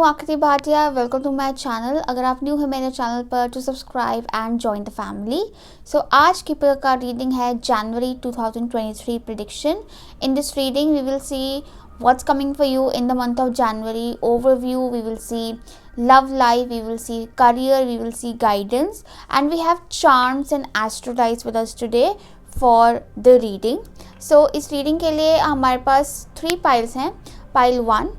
हूँ Aakriti Bhatia. Welcome to my channel. अगर आप न्यू हैं मेरे चैनल पर तो subscribe and join the family. So आज की का रीडिंग है January 2023 prediction. In this reading we will see what's coming for you in the month of January. Overview, we will see love life, we will see career, we will see guidance, and we have charms and astro dice with us today for the reading. So इस reading के लिए हमारे पास 3 piles हैं. Pile 1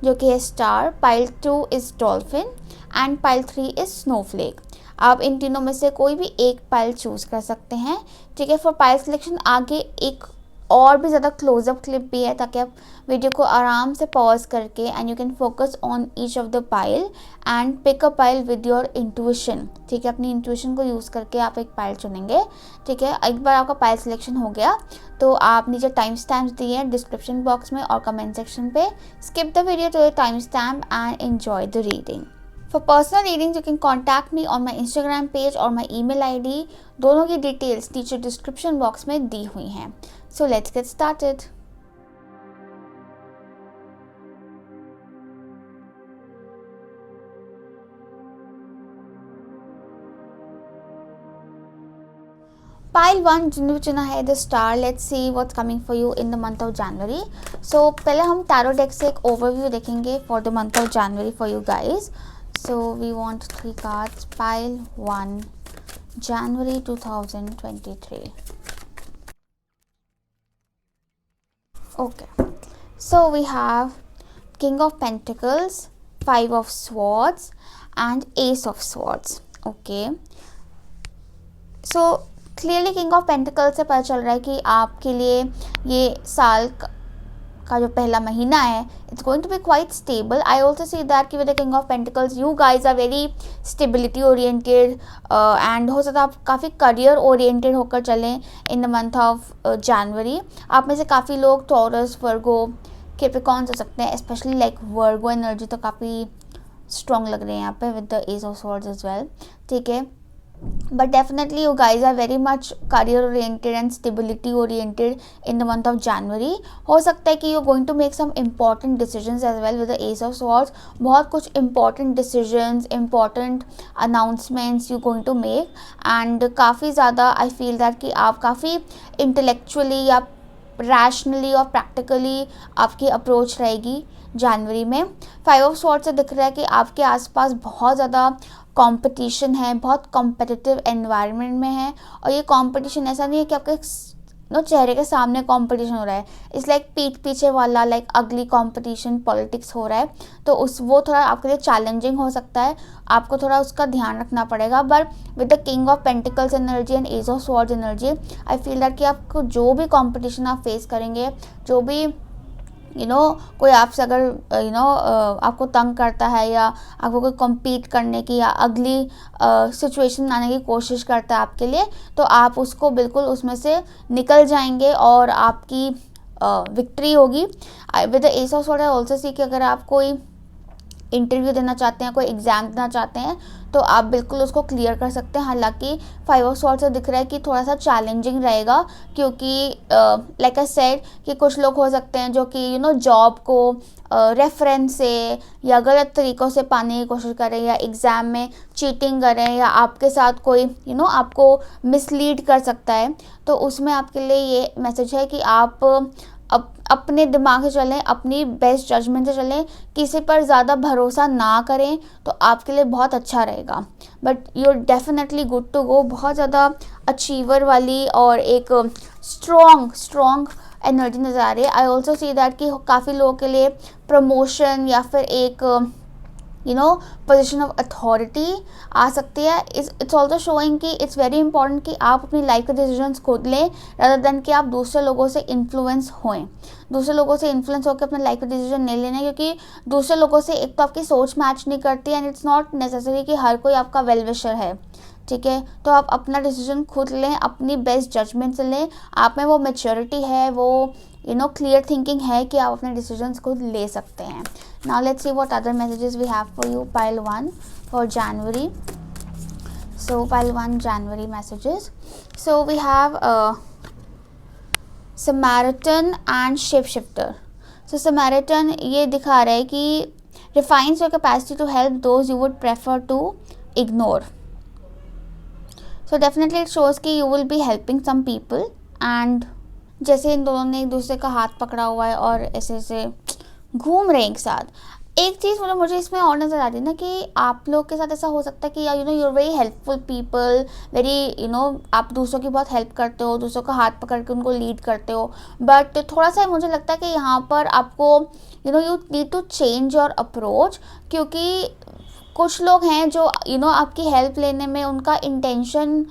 जो कि है star, pile 2 is dolphin and pile 3 is Snowflake. आप इन तीनों में से कोई भी एक पाइल चूज़ कर सकते हैं। ठीक है, फॉर पाइल सिलेक्शन आगे एक और भी ज़्यादा क्लोजअप क्लिप भी है ताकि आप वीडियो को आराम से पॉज करके and you can focus on each of the pile and pick a pile with your intuition. ठीक है, अपनी इंट्यूशन को यूज़ करके आप एक पाइल चुनेंगे। ठीक है, एक बार आपका पाइल सिलेक्शन हो गया तो आप नीचे टाइम स्टैम्प्स दिए हैं डिस्क्रिप्शन बॉक्स में और कमेंट सेक्शन पे। Skip the video to the time stamp and enjoy the reading. For personal reading you can contact me on my Instagram page और माई ईमेल आईडी। दोनों की details नीचे description box में दी हुई हैं। So let's get started. Pile 1 जिन्होंने चुना है the star. Let's see what's coming for you in the month of January. So पहले हम टैरो डेक से एक ओवरव्यू देखेंगे for the month of January for you guys. So we want 3 cards. Pile 1 January 2023। Okay, so we have King of Pentacles, 5 of Swords and Ace of Swords. Okay, so clearly King of Pentacles से पता चल रहा है कि आपके लिए ये साल का जो पहला महीना है it's going to be quite stable. I also see that कि with the king of pentacles you guys are very stability oriented and हो सकता है आप काफ़ी करियर ओरिएंटेड होकर चलें in the month of January. आप में से काफ़ी लोग टॉरस, वर्गो, कैप्रिकॉर्न्स हो सकते हैं, स्पेशली लाइक वर्गो एनर्जी तो काफ़ी स्ट्रॉन्ग लग रहे हैं यहाँ पे with the ace of swords as well. ठीक है, but definitely you guys are very much career oriented and stability oriented in the month of January. हो सकता है कि you're going to make some important decisions as well with the Ace of Swords. बहुत कुछ important decisions, important announcements you're going to make and काफ़ी ज़्यादा I feel that कि आप काफ़ी intellectually या रैशनली और प्रैक्टिकली आपकी अप्रोच रहेगी जनवरी में। 5 ऑफ स्वॉर्ड्स से दिख रहा है कि आपके आसपास बहुत ज़्यादा कंपटीशन है, बहुत कॉम्पिटिटिव एनवायरनमेंट में है और ये कंपटीशन ऐसा नहीं है कि आपके चेहरे के सामने कंपटीशन हो रहा है। इट्स लाइक पीठ पीछे वाला लाइक अगली कंपटीशन पॉलिटिक्स हो रहा है, तो वो थोड़ा आपके लिए चैलेंजिंग हो सकता है। आपको थोड़ा उसका ध्यान रखना पड़ेगा। But with the king of pentacles energy and ace of swords energy I feel that कि आपको जो भी कंपटीशन आप फेस करेंगे, जो भी कोई आपसे अगर आपको तंग करता है या आपको कोई कम्पीट करने की या अगली सिचुएशन आने की कोशिश करता है आपके लिए, तो आप उसको बिल्कुल उसमें से निकल जाएंगे और आपकी विक्ट्री होगी। With the ace of swords I also see कि अगर आप कोई इंटरव्यू देना चाहते हैं, कोई एग्ज़ाम देना चाहते हैं तो आप बिल्कुल उसको क्लियर कर सकते हैं। हालांकि 5 ऑफ स्वॉर्ड्स से दिख रहा है कि थोड़ा सा चैलेंजिंग रहेगा क्योंकि लाइक आई सेड कि कुछ लोग हो सकते हैं जो कि जॉब को रेफरेंस से या गलत तरीक़ों से पाने की कोशिश करें या एग्ज़ाम में चीटिंग करें या आपके साथ कोई आपको मिसलीड कर सकता है। तो उसमें आपके लिए ये मैसेज है कि आप अपने दिमाग से चलें, अपनी बेस्ट जजमेंट से चलें, किसी पर ज़्यादा भरोसा ना करें तो आपके लिए बहुत अच्छा रहेगा। But you are definitely good to go. बहुत ज़्यादा अचीवर वाली और एक स्ट्रॉन्ग एनर्जी नज़र आ रही है। आई ऑल्सो सी दैट कि काफ़ी लोगों के लिए प्रमोशन या फिर एक पोजिशन ऑफ अथॉरिटी आ सकती है। इट्स ऑल्सो शोइंग कि इट्स वेरी इंपॉर्टेंट कि आप अपनी लाइफ के डिसीजंस खुद लें रादर देन कि आप दूसरे लोगों से इन्फ्लुएंस होएं। दूसरे लोगों से इन्फ्लुएंस होकर अपने लाइफ के डिसीजन नहीं लेना, क्योंकि दूसरे लोगों से एक तो आपकी सोच मैच नहीं करती एंड इट्स नॉट नेसेसरी कि हर कोई आपका वेल विशर है। ठीक है, तो आप अपना डिसीजन खुद लें, अपनी बेस्ट जजमेंट से लें। आप में वो मैच्योरिटी है, वो क्लियर थिंकिंग है कि आप अपने डिसीजंस खुद ले सकते हैं। Now let's see what other messages we have for you pile 1 for January. So pile 1 January messages. So we have Samaritan and Shapeshifter. So Samaritan ये दिखा रहा है कि refines your capacity to help those you would prefer to ignore. So definitely it shows कि you will be helping some people, and जैसे इन दोनों ने एक दूसरे का हाथ पकड़ा हुआ है और ऐसे ऐसे घूम रहे हैं एक साथ. एक चीज़ मतलब मुझे इसमें और नज़र आती है ना कि आप लोग के साथ ऐसा हो सकता है कि you know you're very helpful people, very you no आप दूसरों की बहुत हेल्प करते हो, दूसरों का हाथ पकड़ के उनको लीड करते हो, बट थोड़ा सा मुझे लगता है कि यहाँ पर आपको you know you need to change your approach, क्योंकि कुछ लोग हैं जो यू नो आपकी हेल्प लेने में उनका इंटेंशन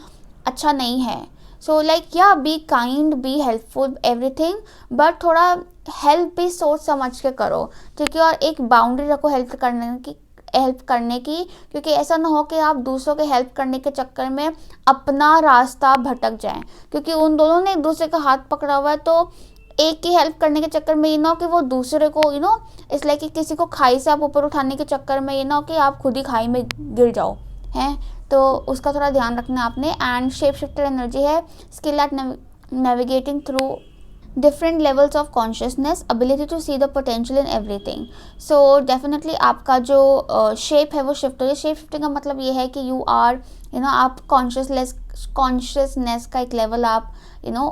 अच्छा नहीं है. सो लाइक या be kind, be helpful, everything, but थोड़ा हेल्प भी सोच समझ के करो, ठीक है. और एक बाउंड्री रखो हेल्प करने की, क्योंकि ऐसा ना हो कि आप दूसरों के हेल्प करने के चक्कर में अपना रास्ता भटक जाएं, क्योंकि उन दोनों ने एक दूसरे का हाथ पकड़ा हुआ है. तो एक की हेल्प करने के चक्कर में ये ना हो कि वो दूसरे को यू नो इसलिए कि किसी को खाई से आप ऊपर उठाने के चक्कर में ये ना हो कि आप खुद ही खाई में गिर जाओ, हैं. तो उसका थोड़ा ध्यान रखना आपने. एंड शेप शिफ्टर एनर्जी है, skill at navigating through different levels of consciousness, ability to see the potential in everything. So definitely आपका जो शेप है वो शिफ्ट हो रही है. शेप शिफ्टिंग का मतलब ये है कि यू आर यू नो आप कॉन्शियसनेस का एक लेवल आप यू नो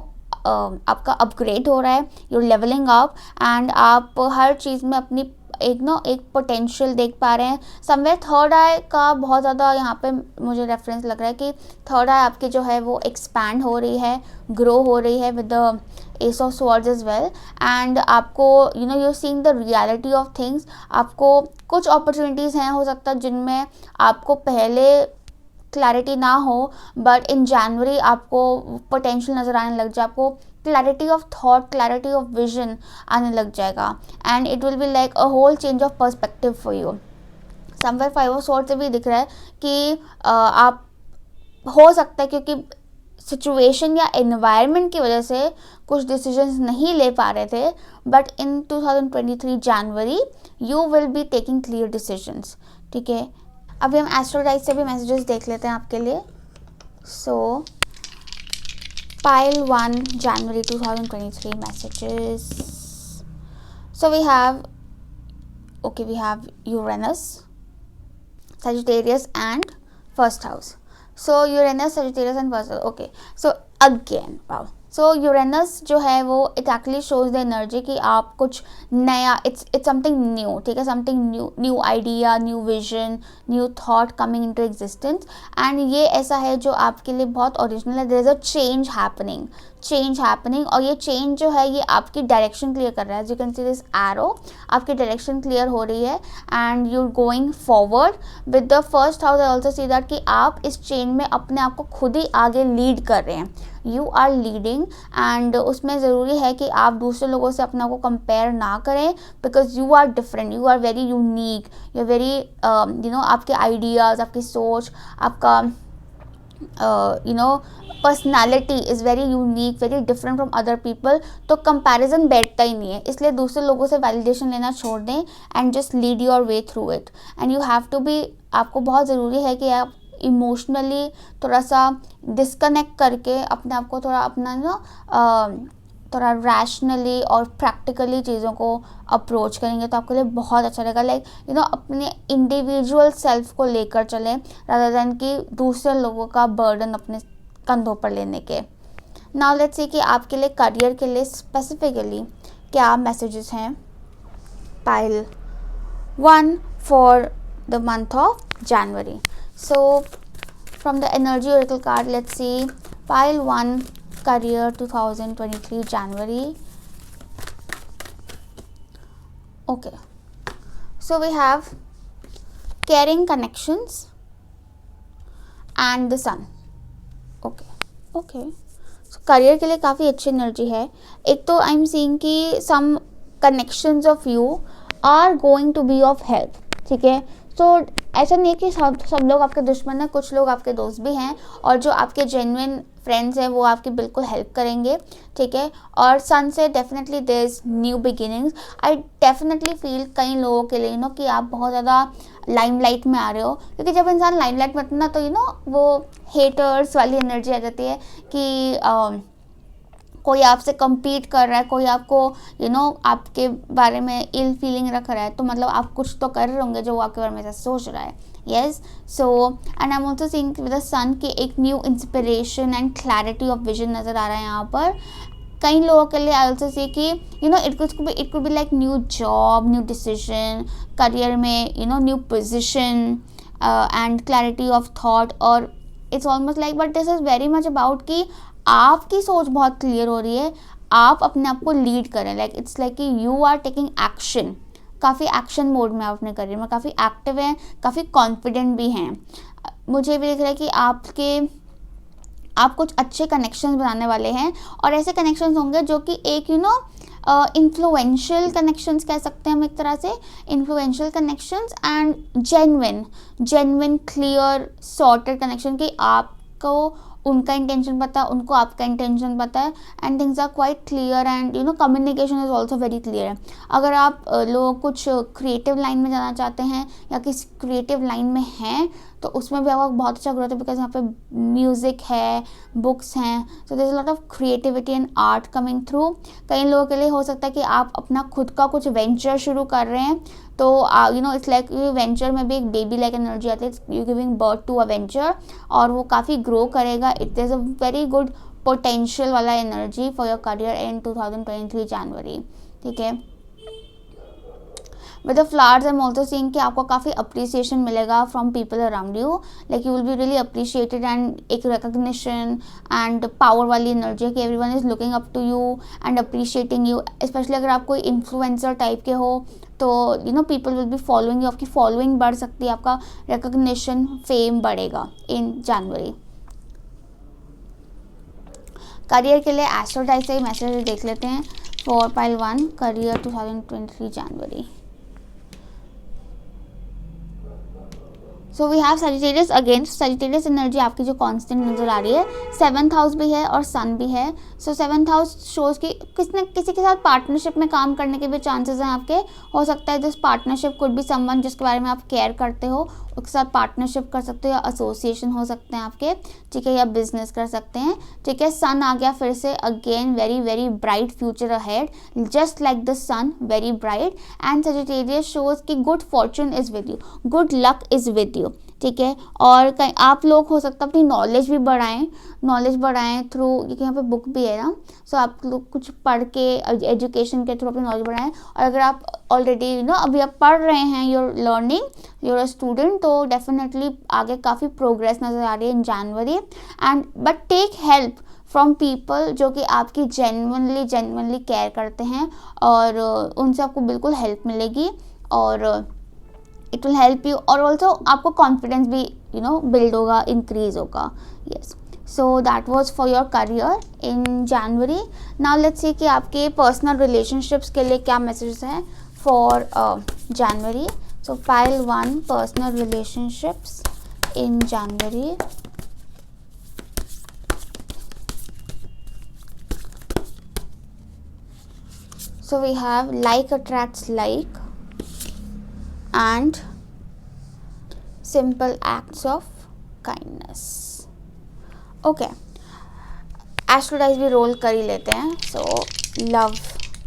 आपका अपग्रेड हो रहा है, यूर लेवलिंग अप, एंड आप हर चीज़ में अपनी एक पोटेंशियल देख पा रहे हैं. समवेयर थर्ड आई का बहुत ज़्यादा यहाँ पे मुझे रेफरेंस लग रहा है कि थर्ड आई आपकी जो है वो एक्सपैंड हो रही है, ग्रो हो रही है with the ace of swords as well. And आपको you know you seeing the reality of things. आपको कुछ अपॉर्चुनिटीज़ हैं हो सकता है जिनमें आपको पहले क्लैरिटी ना हो, बट इन जनवरी आपको पोटेंशियल नज़र आने लग जाए, आपको clarity of thought, clarity of vision आने लग जाएगा, and it will be like a whole change of perspective for you. Somewhere five of swords से भी दिख रहा है कि आप हो सकता है क्योंकि सिचुएशन या एनवायरनमेंट की वजह से कुछ डिसीजंस नहीं ले पा रहे थे, but in 2023 January you will be taking clear decisions, ठीक है. अभी हम एस्ट्रोडाइज से भी मैसेजेस देख लेते हैं आपके लिए. सो pile 1 January 2023 messages. So we have Uranus, Sagittarius and first house. So Uranus, Sagittarius and first house. Okay. So again, wow. So Uranus जो है वो it actually shows the energy कि आप कुछ नया, इट्स समथिंग न्यू, ठीक है, something new idea, new vision, new thought coming into existence. And ये ऐसा है जो आपके लिए बहुत ओरिजिनल है. There is a change happening और ये चेंज जो है ये आपकी डायरेक्शन क्लियर कर रहा है. As you can see this arrow, आपकी डायरेक्शन क्लियर हो रही है and you going forward with the first house. I also see that कि आप इस चेन में अपने आप को खुद ही आगे लीड कर रहे हैं. यू आर लीडिंग, एंड उसमें ज़रूरी है कि आप दूसरे लोगों से अपने आप को कंपेयर ना करें, because you are different, you are very unique, you are very you know आपके आइडियाज़, आपकी सोच, आपका you know personality is very unique, very different from other people. तो कंपैरिजन बैठता ही नहीं है, इसलिए दूसरे लोगों से वैलिडेशन लेना छोड़ दें and just lead your way through it. And you have to be, आपको बहुत ज़रूरी है कि आप इमोशनली थोड़ा सा डिस्कनेक्ट करके अपने आप को थोड़ा अपना थोड़ा रैशनली और प्रैक्टिकली चीज़ों को अप्रोच करेंगे तो आपके लिए बहुत अच्छा रहेगा. लाइक यू नो अपने इंडिविजुअल सेल्फ को लेकर चलें रादर देन कि दूसरे लोगों का बर्डन अपने कंधों पर लेने के. नाउ लेट्स सी कि आपके लिए करियर के लिए स्पेसिफिकली क्या मैसेजेस हैं. Pile 1 for the month of January. So from the energy oracle card, let's see pile 1 career 2023 January. Okay, so we have caring connections and the sun. Okay, so career के लिए काफ़ी अच्छी energy है. एक तो आई am seeing कि some connections of you are going to be of help, ठीक है. तो ऐसा नहीं है कि सब लोग आपके दुश्मन हैं, कुछ लोग आपके दोस्त भी हैं और जो आपके जेन्युइन फ्रेंड्स हैं वो आपकी बिल्कुल हेल्प करेंगे, ठीक है. और सन से definitely there is new beginnings. I definitely feel कई लोगों के लिए कि आप बहुत ज़्यादा लाइमलाइट में आ रहे हो, क्योंकि जब इंसान लाइमलाइट में ना तो वो हेटर्स वाली एनर्जी आ जाती है कि कोई आपसे compete कर रहा है, कोई आपको आपके बारे में इल फीलिंग रख रहा है, तो मतलब आप कुछ तो कर रहे होंगे जो वो आपके बारे में ऐसा सोच रहा है. Yes. So and I am also seeing with the sun कि एक new inspiration and clarity of vision नज़र आ रहा है यहाँ पर. कई लोगों के लिए आई ऑल्सो से कि it could be like new job, new decision, career में new position and clarity of thought. और it's almost like, but this is very much about कि आपकी सोच बहुत क्लियर हो रही है, आप अपने आप को लीड करें. लाइक इट्स लाइक कि यू आर टेकिंग एक्शन. काफ़ी एक्शन मोड में आप अपने करियर में काफ़ी एक्टिव हैं, काफ़ी कॉन्फिडेंट भी हैं. मुझे भी दिख रहा है कि आप कुछ अच्छे कनेक्शंस बनाने वाले हैं, और ऐसे कनेक्शंस होंगे जो कि एक इन्फ्लुएंशियल कनेक्शंस कह सकते हैं हम एक तरह से. Influential connections and genuine clear sorted connection कि आपको उनका इंटेंशन पता है, उनको आपका इंटेंशन पता है, and things are quite clear and communication is also very clear है. अगर आप लोग कुछ क्रिएटिव लाइन में जाना चाहते हैं या किसी क्रिएटिव लाइन में हैं, तो उसमें भी आपका बहुत अच्छा ग्रोथ है, बिकॉज यहाँ पे म्यूज़िक है, बुक्स हैं, so there is lot of creativity and art coming through. कई लोगों के लिए हो सकता है कि आप अपना खुद का कुछ वेंचर शुरू कर रहे हैं, तो इट्स लाइक वेंचर में भी एक बेबी लाइक एनर्जी आती है. You giving birth to a venture, और वो काफ़ी ग्रो करेगा. It is a very good potential वाला energy for your career in 2023 January. ठीक है. With the flowers I am also seeing कि आपको काफ़ी अप्रिसिएशन मिलेगा from people around you. Like you will be really appreciated, and एक recognition and power वाली energy है कि everyone is looking up to you and appreciating you. Specially अगर आप कोई इन्फ्लुएंसर टाइप के हो, तो people will be following you. आपकी फॉलोइंग बढ़ सकती है, आपका रिकग्निशन, फेम बढ़ेगा इन जनवरी. करियर के लिए एस्ट्रोडाइज से ही मैसेज देख लेते हैं. 4.1 career 2023 January. So we have Sagittarius again. Sagittarius energy आपकी जो कांस्टेंट नज़र आ रही है, 7th हाउस भी है और सन भी है. सो 7th हाउस शोज कि किसी के साथ पार्टनरशिप में काम करने के भी चांसेस हैं आपके. हो सकता है दिस पार्टनरशिप कुड भी समवन जिसके बारे में आप केयर करते हो, उसके साथ पार्टनरशिप कर सकते हो, या एसोसिएशन हो सकते हैं आपके. ठीक है. या बिजनेस कर सकते हैं. ठीक है. सन आ गया फिर से. Again very very bright future ahead, just like the sun, very bright. And Sagittarius shows कि good fortune is with you, good luck is with you. ठीक है. और कहीं आप लोग हो सकता है अपनी नॉलेज भी बढ़ाएं थ्रू, क्योंकि यहाँ पे बुक भी है ना, सो आप लोग कुछ पढ़ के एजुकेशन के थ्रू अपनी नॉलेज बढ़ाएं. और अगर आप ऑलरेडी अभी आप पढ़ रहे हैं, you're learning, you're a student, तो डेफिनेटली आगे काफ़ी प्रोग्रेस नज़र आ रही है in January. And but take help from people जो कि आपकी जेन्युइनली केयर करते हैं, और उनसे आपको बिल्कुल हेल्प मिलेगी, और इट विल हेल्प यू. और ऑल्सो आपको कॉन्फिडेंस भी बिल्ड होगा, इंक्रीज होगा. Yes. So that was for your career in January. Now let's see कि आपके पर्सनल रिलेशनशिप्स के लिए क्या मैसेजेस हैं for January. So pile 1 personal relationships in January. So we have like attracts like and simple acts of kindness. Okay, एस्ट्रोडाइज भी role कर ही लेते हैं. So love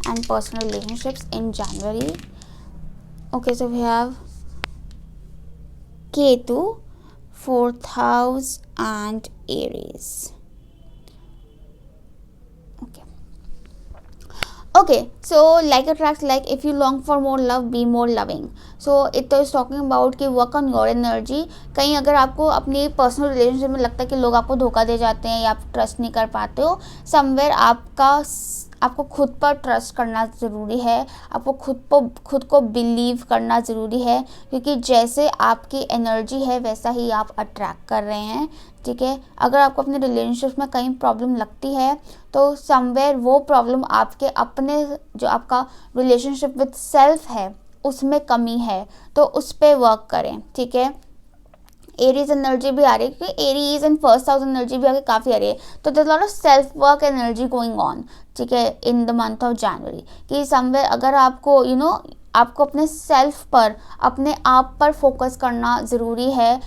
and personal relationships in January. Okay, so we have Ketu, 4th house and Aries. Okay, so like attracts like, if you long for more love, be more loving. So it is talking about कि work on your energy. कहीं अगर आपको अपनी personal relationship में लगता है कि लोग आपको धोखा दे जाते हैं या आप ट्रस्ट नहीं कर पाते हो, समवेयर आपको खुद पर ट्रस्ट करना ज़रूरी है, आपको खुद को बिलीव करना ज़रूरी है, क्योंकि जैसे आपकी एनर्जी है वैसा ही आप अट्रैक्ट कर रहे हैं. ठीक है. अगर आपको अपने रिलेशनशिप में कहीं प्रॉब्लम लगती है, तो समवेयर वो प्रॉब्लम आपके अपने जो आपका रिलेशनशिप विद सेल्फ है उसमें कमी है, तो उस पर वर्क करें. ठीक है. एरीज एनर्जी भी आ रही है, क्योंकि Aries and first house energy भी आगे काफ़ी आ रही है, तो there lot of self work energy going on. ठीक है. In the month of January कि समवेयर अगर आपको आपको अपने सेल्फ पर, अपने आप पर फोकस करना ज़रूरी है.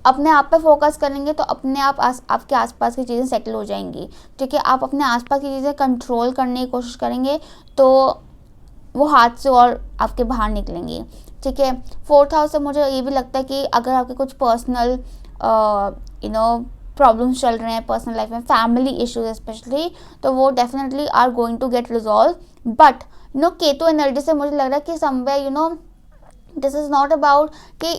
अपने आप पे फोकस करेंगे तो अपने आप आपके आसपास की चीज़ें सेटल हो जाएंगी, ठीक है। आप अपने आसपास की चीज़ें कंट्रोल करने की कोशिश करेंगे तो वो हाथ से और आपके बाहर निकलेंगी, ठीक है। 4th हाउस से मुझे ये भी लगता है कि अगर आपके कुछ पर्सनल प्रॉब्लम्स चल रहे हैं पर्सनल लाइफ में, फैमिली इश्यूज स्पेशली, तो वो definitely are going to get resolve. But Ketu energy से मुझे लग रहा है कि somewhere this is not about कि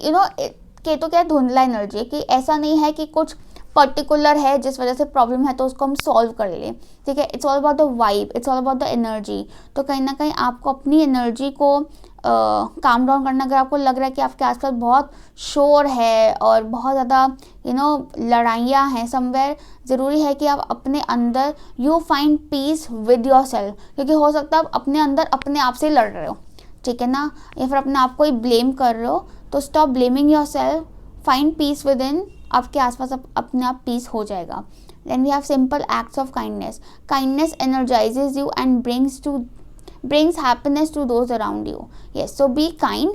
केतु क्या धुंधला एनर्जी है, कि ऐसा नहीं है कि कुछ पर्टिकुलर है जिस वजह से प्रॉब्लम है तो उसको हम सॉल्व कर लें, ठीक है। It's all about the vibe, it's all about the energy. तो कहीं ना कहीं आपको अपनी एनर्जी को काम डाउन करना, अगर आपको लग रहा है कि आपके आसपास बहुत शोर है और बहुत ज़्यादा लड़ाइयाँ हैं समवेयर, ज़रूरी है कि आप अपने अंदर you find peace with your self, क्योंकि हो सकता है आप अपने अंदर अपने आप से लड़ रहे हो, ठीक है ना, या फिर अपने आप को ही ब्लेम कर रहे हो। तो stop blaming yourself, find peace within, आपके आसपास अपने आप पीस हो जाएगा। Then we have simple acts of kindness. Kindness energises you and brings happiness to those around you. Yes, so be kind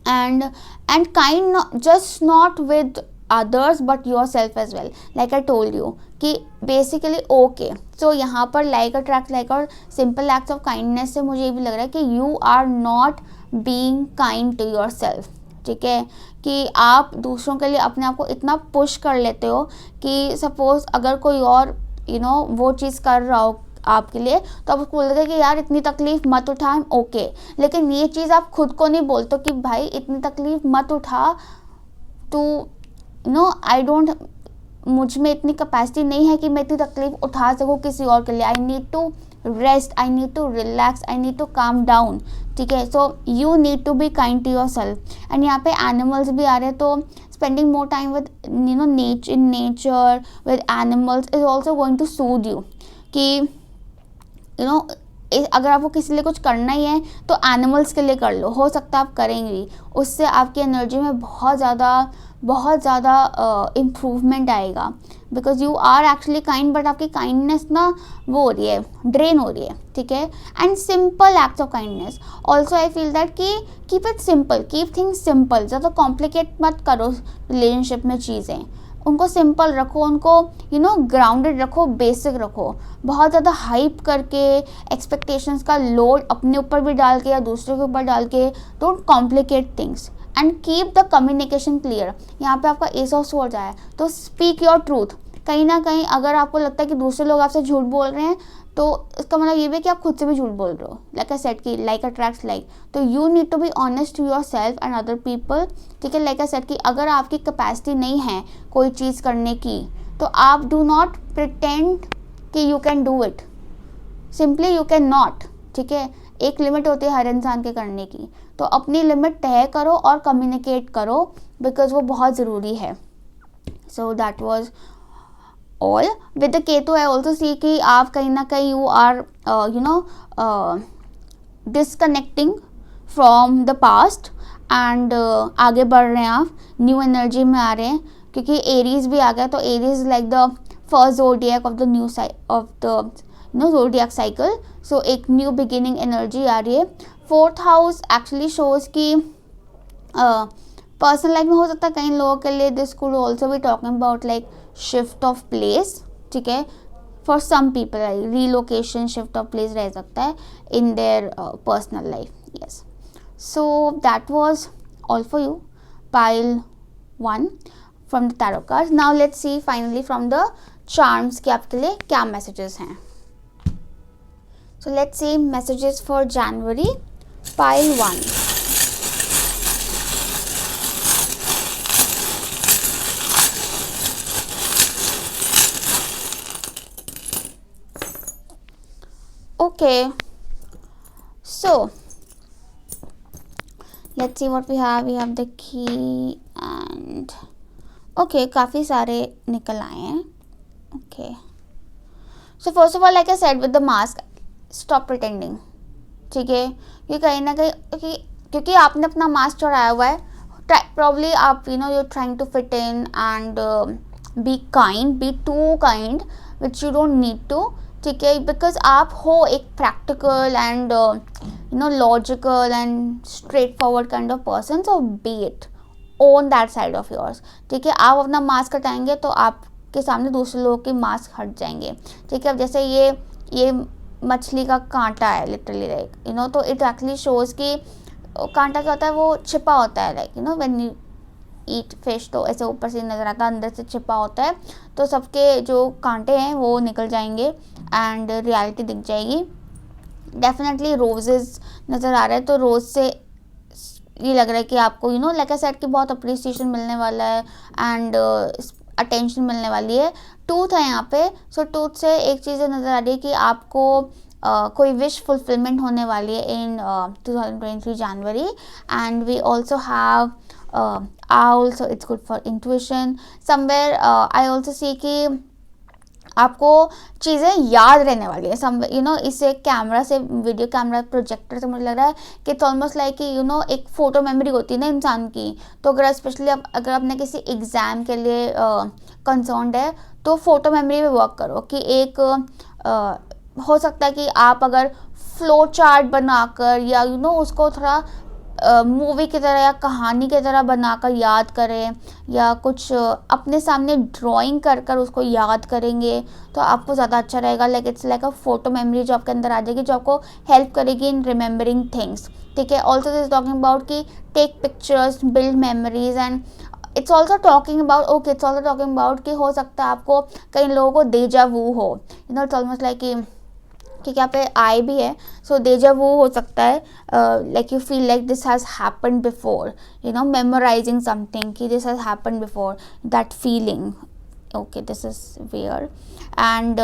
and kind just not with others but yourself as well, like I told you कि basically okay, so यहाँ पर like attracts like और simple acts of kindness से मुझे ये भी लग रहा है कि you are not being kind to yourself, ठीक है। कि आप दूसरों के लिए अपने आप को इतना पुश कर लेते हो कि सपोज अगर कोई और वो चीज़ कर रहा हो आपके लिए, तो आप उसको बोलते हैं कि यार इतनी तकलीफ मत उठा, ओके, लेकिन ये चीज़ आप खुद को नहीं बोलते कि भाई इतनी तकलीफ मत उठा, तो आई डोंट, मुझ में इतनी कैपेसिटी नहीं है कि मैं इतनी तकलीफ उठा सकूँ किसी और के लिए। I need to rest, I need to relax, I need to calm down, ठीक है। So you need to be kind to your self. And यहाँ पे एनिमल्स भी आ रहे हैं, तो spending more time with nature with animals is also going to soothe you, कि अगर आपको किसी लिए कुछ करना ही है तो एनिमल्स के लिए कर लो, हो सकता है आप करेंगे, उससे आपकी एनर्जी में बहुत ज़्यादा इम्प्रूवमेंट आएगा, because you are actually kind, but आपकी काइंडनेस ना वो हो रही है, ड्रेन हो रही है, ठीक है। And simple acts of kindness also, I feel that कि keep it simple, keep things simple, ज़्यादा कॉम्प्लिकेट मत करो रिलेशनशिप में चीज़ें, उनको सिंपल रखो, उनको ग्राउंडेड रखो, बेसिक रखो। बहुत ज़्यादा हाइप करके एक्सपेक्टेशंस का लोड अपने ऊपर भी डाल के या दूसरे के ऊपर डाल के, don't complicate things and keep the communication clear. यहाँ पे आपका एस ऑफ स्वॉर्ड्स आया है, तो स्पीक योर ट्रूथ। कहीं ना कहीं अगर आपको लगता है कि दूसरे लोग आपसे झूठ बोल रहे हैं, तो इसका मतलब ये भी कि आप खुद से भी झूठ बोल रहे हो, लाइक आई सेड कि लाइक अट्रैक्ट्स लाइक, तो you need to be honest to your self and other people, ठीक है। लाइक आई सेड कि अगर आपकी कैपेसिटी नहीं है कोई चीज़ करने की, तो आप डू नॉट प्रिटेंड कि you can do it, simply you can not, ठीक है। एक लिमिट होती है हर इंसान के करने की, तो अपनी लिमिट तय करो और कम्युनिकेट करो, बिकॉज वो बहुत ज़रूरी है। So that was all with the Ketu. I also see कि आप कहीं ना कहीं you are disconnecting from the past and आगे बढ़ रहे हैं, आप न्यू एनर्जी में आ रहे हैं, क्योंकि एरीज भी आ गया, तो Aries like the first zodiac of the new of the zodiac cycle, so एक न्यू बिगिनिंग एनर्जी आ रही है। 4th हाउस एक्चुअली शोज कि पर्सनल लाइफ में हो सकता है कई लोगों के लिए this could also be talking about like shift of place, ठीक है। For some people relocation, shift of place रह सकता है in their personal life, yes. So that was all for you, pile 1 from the tarot cards. Now let's C finally from the charms कि आपके लिए क्या messages हैं। सो let's C messages for January, pile 1। Okay, so let's see what we have. We have the key and okay, काफ़ी सारे निकल आए हैं। Okay, so first of all, like I said with the mask, stop pretending, ठीक है। क्योंकि कहीं ना कहीं क्योंकि आपने अपना मास्क चढ़ाया हुआ है, probably आप you're trying to fit in and be kind, be too kind, which you don't need to, ठीक है। बिकॉज आप हो एक practical and logical and straight forward kind of person, so B it, own that side of yours, ठीक है। आप अपना mask हटाएंगे तो आपके सामने दूसरे लोगों के मास्क हट जाएंगे, ठीक है। अब जैसे ये मछली का कांटा है लिटरली, लाइक यू नो, तो इट एक्चुअली शोज़ कि कांटा क्या होता है, वो छिपा होता है, like you know when you eat fish तो ऐसे ऊपर से नज़र आता है, अंदर से छिपा होता है, तो सबके जो कांटे हैं वो निकल जाएंगे एंड रियलिटी दिख जाएगी। डेफिनेटली रोजेज़ नज़र आ रहा है, तो रोज़ से ये लग रहा है कि आपको you know like I said कि बहुत अप्रिसिएशन मिलने वाला है एंड अटेंशन मिलने वाली है। टूथ है यहाँ पे, सो टूथ से एक चीज़ नज़र आ रही है कि आपको कोई विश फुलफिलमेंट होने वाली है in 2023 January. And we also have owl, so it's good for intuition somewhere. I also see कि आपको चीज़ें याद रहने वाली है सम यू नो, इससे कैमरा से, वीडियो कैमरा प्रोजेक्टर से मुझे लग रहा है कि इट्स ऑलमोस्ट लाइक कि यू नो एक फ़ोटो मेमोरी होती है ना इंसान की। तो अगर स्पेशली अगर आपने किसी एग्ज़ाम के लिए कंसर्न्ड है तो फ़ोटो मेमोरी में वर्क करो कि एक हो सकता है कि आप अगर फ्लो चार्ट बनाकर या यू नो उसको थोड़ा मूवी की तरह या कहानी की तरह बनाकर याद करें, या कुछ अपने सामने ड्राइंग कर कर उसको याद करेंगे तो आपको ज़्यादा अच्छा रहेगा। Like it's like a photo memory जो आपके अंदर आ जाएगी, जो आपको हेल्प करेगी इन रिमेंबरिंग थिंग्स, ठीक है। ऑल्सो दिस टॉकिंग अबाउट कि take pictures, build memories, and it's also talking about कि हो सकता है आपको कई लोगों को डेजा वू हो, you know, it's almost like कि यहाँ पे आई भी है, सो डेजा वो हो सकता है like you feel like this has happened before, you know, memorising something कि this has happened before, that feeling, okay this is where. And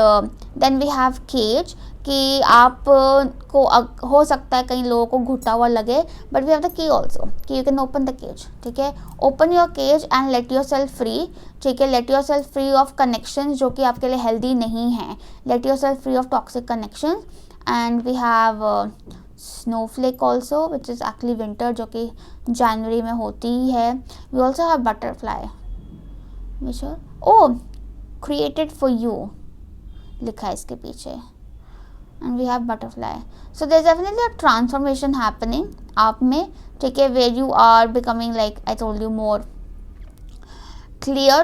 then we have cage कि आप को हो सकता है कई लोगों को घुटा हुआ लगे, but we have the key also कि you can open the cage, ठीक है। Open your cage and let yourself free, ठीक है। Let yourself free of connection जो कि आपके लिए हेल्दी नहीं है, let yourself free of toxic connection. And we have snowflake also which is actually winter, जो कि जनवरी में होती ही है। We also have butterfly which O created for you लिखा है इसके पीछे, and we have butterfly. So there's definitely a transformation happening आप में, ठीक है, where you are becoming, like I told you, more clear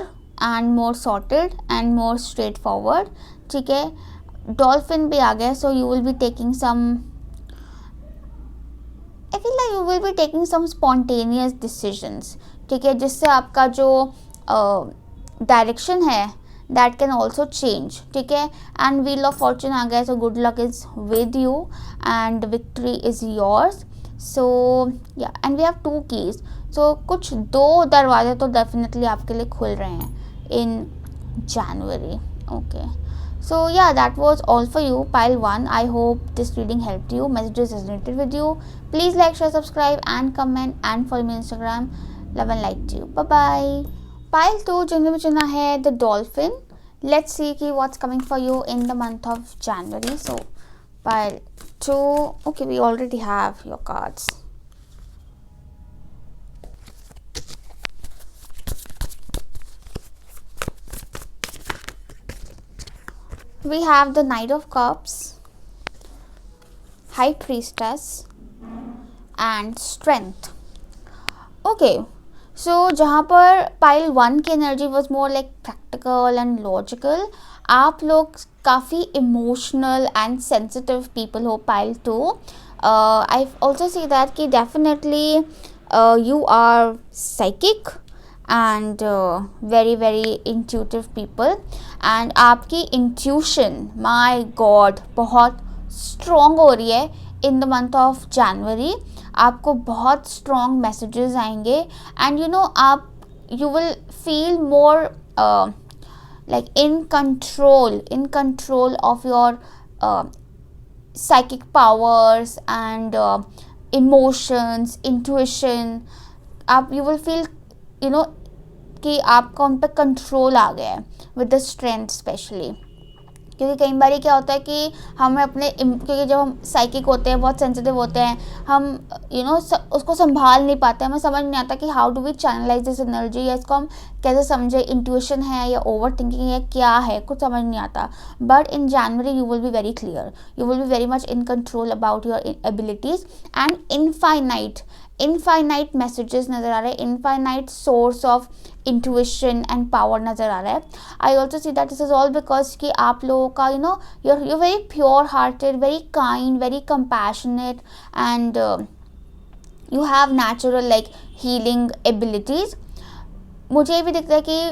and more sorted and more straightforward, ठीक है। dolphin भी आ गया, so you will be taking some, I feel like you will be taking some spontaneous decisions, ठीक है, जिससे आपका जो डायरेक्शन है that can also change, ठीक है। and wheel of fortune आ गया, so good luck is with you and victory is yours, so yeah, and we have 2 keys, so कुछ 2 दरवाजे तो definitely आपके लिए खुल रहे हैं in January, okay। So yeah, that was all for you, pile 1. I hope this reading helped you, messages resonated with you. Please like, share, subscribe and comment and follow me on Instagram. Love and light to you. Bye bye. Pile 2 जिन्होंने भी चुना है the dolphin. Let's see कि what's coming for you in the month of January. So pile 2. Okay, we already have your cards. We have the Knight of Cups, High Priestess and Strength. Okay, so जहाँ पर pile 1 की energy was more like practical and logical, आप लोग काफ़ी emotional and sensitive people हो pile 2. I also see that कि definitely you are psychic and very very intuitive people, and आपकी intuition, my god, बहुत strong हो रही है in the month of January. आपको बहुत strong messages आएंगे and you know आप you will feel more like in control of your psychic powers and emotions, intuition. आप you will feel you know कि आपका उन पर कंट्रोल आ गया है विद द स्ट्रेंथ स्पेशली, क्योंकि कई बार क्या होता है कि हमें अपने, क्योंकि जब हम साइकिक होते हैं, बहुत सेंसिटिव होते हैं, हम यू नो उसको संभाल नहीं पाते, हमें समझ नहीं आता कि how do we channelise this energy, या इसको हम कैसे समझे, इंट्यूशन है या ओवर थिंकिंग है, क्या है, कुछ समझ नहीं आता। But in January you will be very clear, you will be very much in control about your abilities and infinite infinite messages नज़र आ रहे हैं, infinite source of intuition and power नज़र आ रहा है. I also see that this is all because कि आप लोगों का you're very pure hearted, very kind, very compassionate, and you have natural like healing abilities. मुझे भी दिखता है कि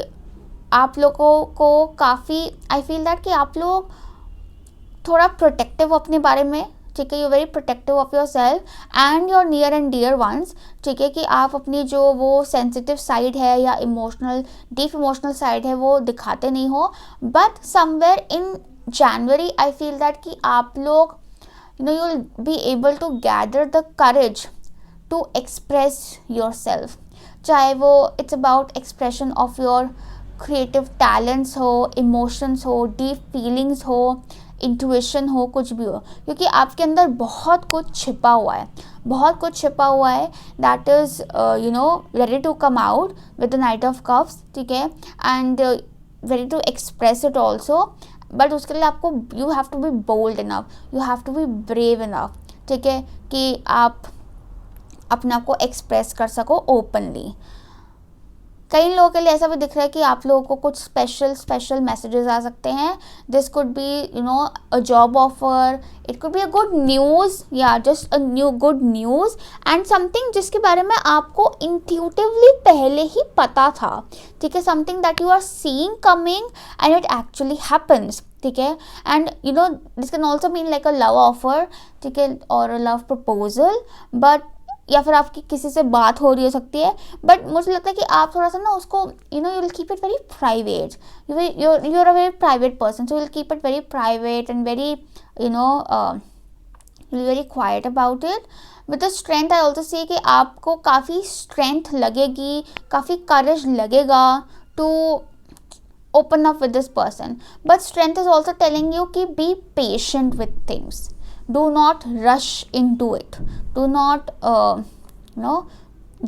आप लोगों को काफ़ी, आई फील दैट कि आप लोग थोड़ा प्रोटेक्टिव अपने बारे में, ठीक है, you very protective of your self and your near and dear ones, ठीक है, कि आप अपनी जो वो सेंसिटिव साइड है या इमोशनल, डीप इमोशनल साइड है वो दिखाते नहीं हो. But somewhere in January I feel that कि आप लोग you will be able to gather the courage to express yourself, चाहे वो it's about expression of your creative talents हो, इमोशंस हो, डीप फीलिंग्स हो, इंट्यूशन हो, कुछ भी हो, क्योंकि आपके अंदर बहुत कुछ छिपा हुआ है, बहुत कुछ छिपा हुआ है that is ready to come out with the knight of cups, ठीक है, and ready to express it also. But उसके लिए आपको you have to be bold enough, you have to be brave enough, ठीक है, कि आप अपने आप को एक्सप्रेस कर सको ओपनली. कई लोगों के लिए ऐसा भी दिख रहा है कि आप लोगों को कुछ स्पेशल मैसेजेस आ सकते हैं. This could be a job offer, it could be a good news या just a good news and something जिसके बारे में आपको इंट्यूटिवली पहले ही पता था, ठीक है, something that you are seeing coming and it actually happens, ठीक है. And this can also mean like a love offer, ठीक है, और अ लव प्रपोजल, बट या फिर आपकी किसी से बात हो रही हो सकती है. बट मुझे लगता है कि आप थोड़ा सा ना उसको you will keep it very private, you are a very private person, so will keep it very private and very very quiet about it. With the strength I also see कि आपको काफ़ी स्ट्रेंथ लगेगी, काफ़ी courage लगेगा to open up with this person. But strength is also telling you कि be patient with things. Do not rush into it. Do not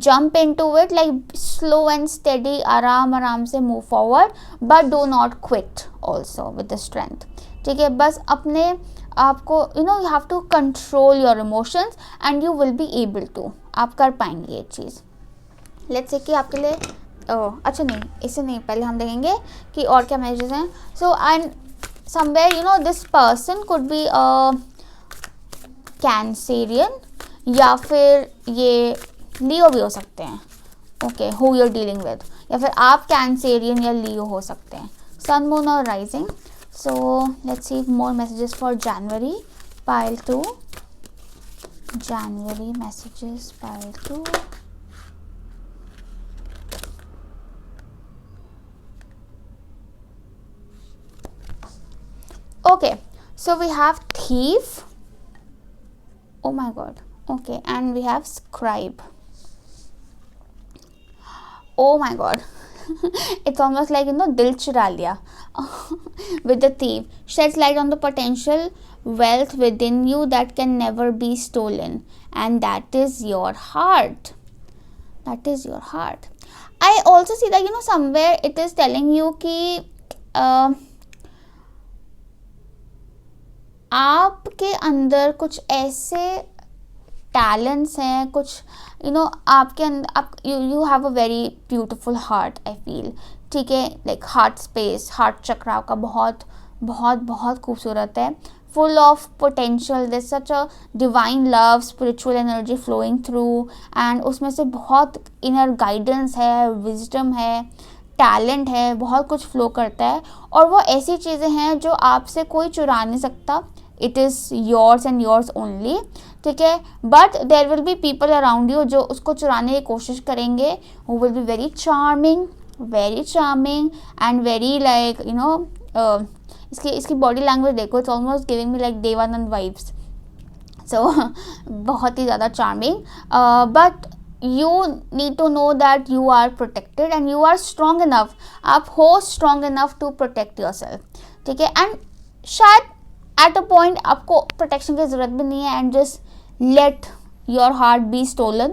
jump into it, like slow and steady, आराम से move forward, but do not quit also with the strength, ठीक है. बस अपने आपको you have to control your emotions and you will be able to, आप कर पाएंगे ये चीज़. Let's say कि आपके लिए अच्छा नहीं, इसे नहीं, पहले हम देखेंगे कि और क्या मैसेजेस हैं. So and somewhere this person could be Cancerian या फिर ये लियो भी हो सकते हैं, okay, who you are dealing with, या फिर आप कैंसेरियन या लियो हो सकते हैं, सन मून और rising. So let's see more messages for January pile 2. January messages pile 2. Okay, so we have thief, oh my god, okay, and we have scribe, oh my god. It's almost like dil chura liya. With the thief, sheds light on the potential wealth within you that can never be stolen, and that is your heart, that is your heart. I also see that somewhere it is telling you कि आपके अंदर कुछ ऐसे talents हैं, कुछ आपके अंदर आप you have a very beautiful heart, I feel, ठीक है, लाइक हार्ट स्पेस, हार्ट चक्र आपका बहुत बहुत बहुत खूबसूरत है, full of potential. This such a divine love, spiritual energy flowing through, and उसमें से बहुत इनर गाइडेंस है, विजडम है, टैलेंट है, बहुत कुछ फ्लो करता है. और वो ऐसी चीज़ें हैं जो आपसे कोई चुरा नहीं सकता. It is yours and yours only, ठीक है. But there will be people around you जो उसको चुराने की कोशिश करेंगे, who will be very charming and very like इसकी बॉडी लैंग्वेज देखो, it's almost giving me like Dev Anand vibes. So बहुत ही ज़्यादा charming. But you need to know that you are protected and you are strong enough, आप हो strong enough to protect yourself, ठीक है. And शायद at a point आपको protection की ज़रूरत भी नहीं है, and just let your heart be stolen,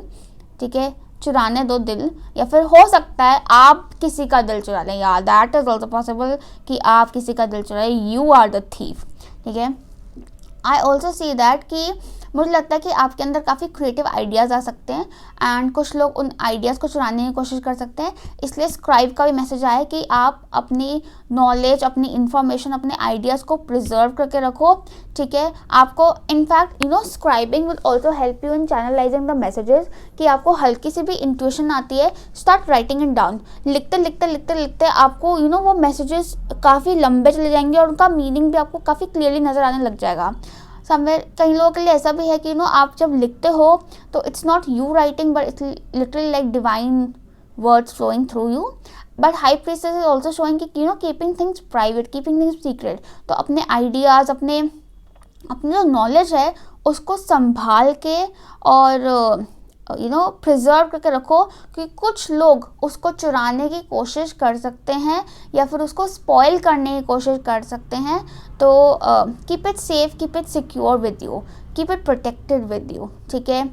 ठीक है, चुराने दो दिल, या फिर हो सकता है आप किसी का दिल चुरा लें, या that is also possible कि आप किसी का दिल चुराएं, you are the thief, ठीक है. I also see that कि मुझे लगता है कि आपके अंदर काफ़ी क्रिएटिव आइडियाज़ आ सकते हैं एंड कुछ लोग उन आइडियाज़ को चुराने की कोशिश कर सकते हैं। इसलिए स्क्राइब का भी मैसेज आया कि आप अपनी नॉलेज, अपनी इंफॉर्मेशन, अपने आइडियाज़ को प्रिजर्व करके रखो, ठीक है। आपको in fact scribing will also help you in channelising the messages, कि आपको हल्की सी भी इंट्यूशन आती है, स्टार्ट राइटिंग इट डाउन। लिखते लिखते लिखते लिखते आपको वो मैसेजेस काफ़ी लंबे चले जाएंगे और उनका मीनिंग भी आपको काफ़ी क्लियरली नज़र आने लग जाएगा। समवेयर कई लोगों के लिए ऐसा भी है कि आप जब लिखते हो तो it's not you writing but it's literally like divine words flowing through you. But high priestess is also showing कि keeping things private, keeping things secret. तो अपने आइडियाज़, अपने जो नॉलेज है उसको संभाल के और प्रिजर्व करके रखो, कि कुछ लोग उसको चुराने की कोशिश कर सकते हैं या फिर उसको स्पॉइल करने की कोशिश कर सकते हैं। तो keep it safe, keep it secure with you, keep it protected with you, ठीक है।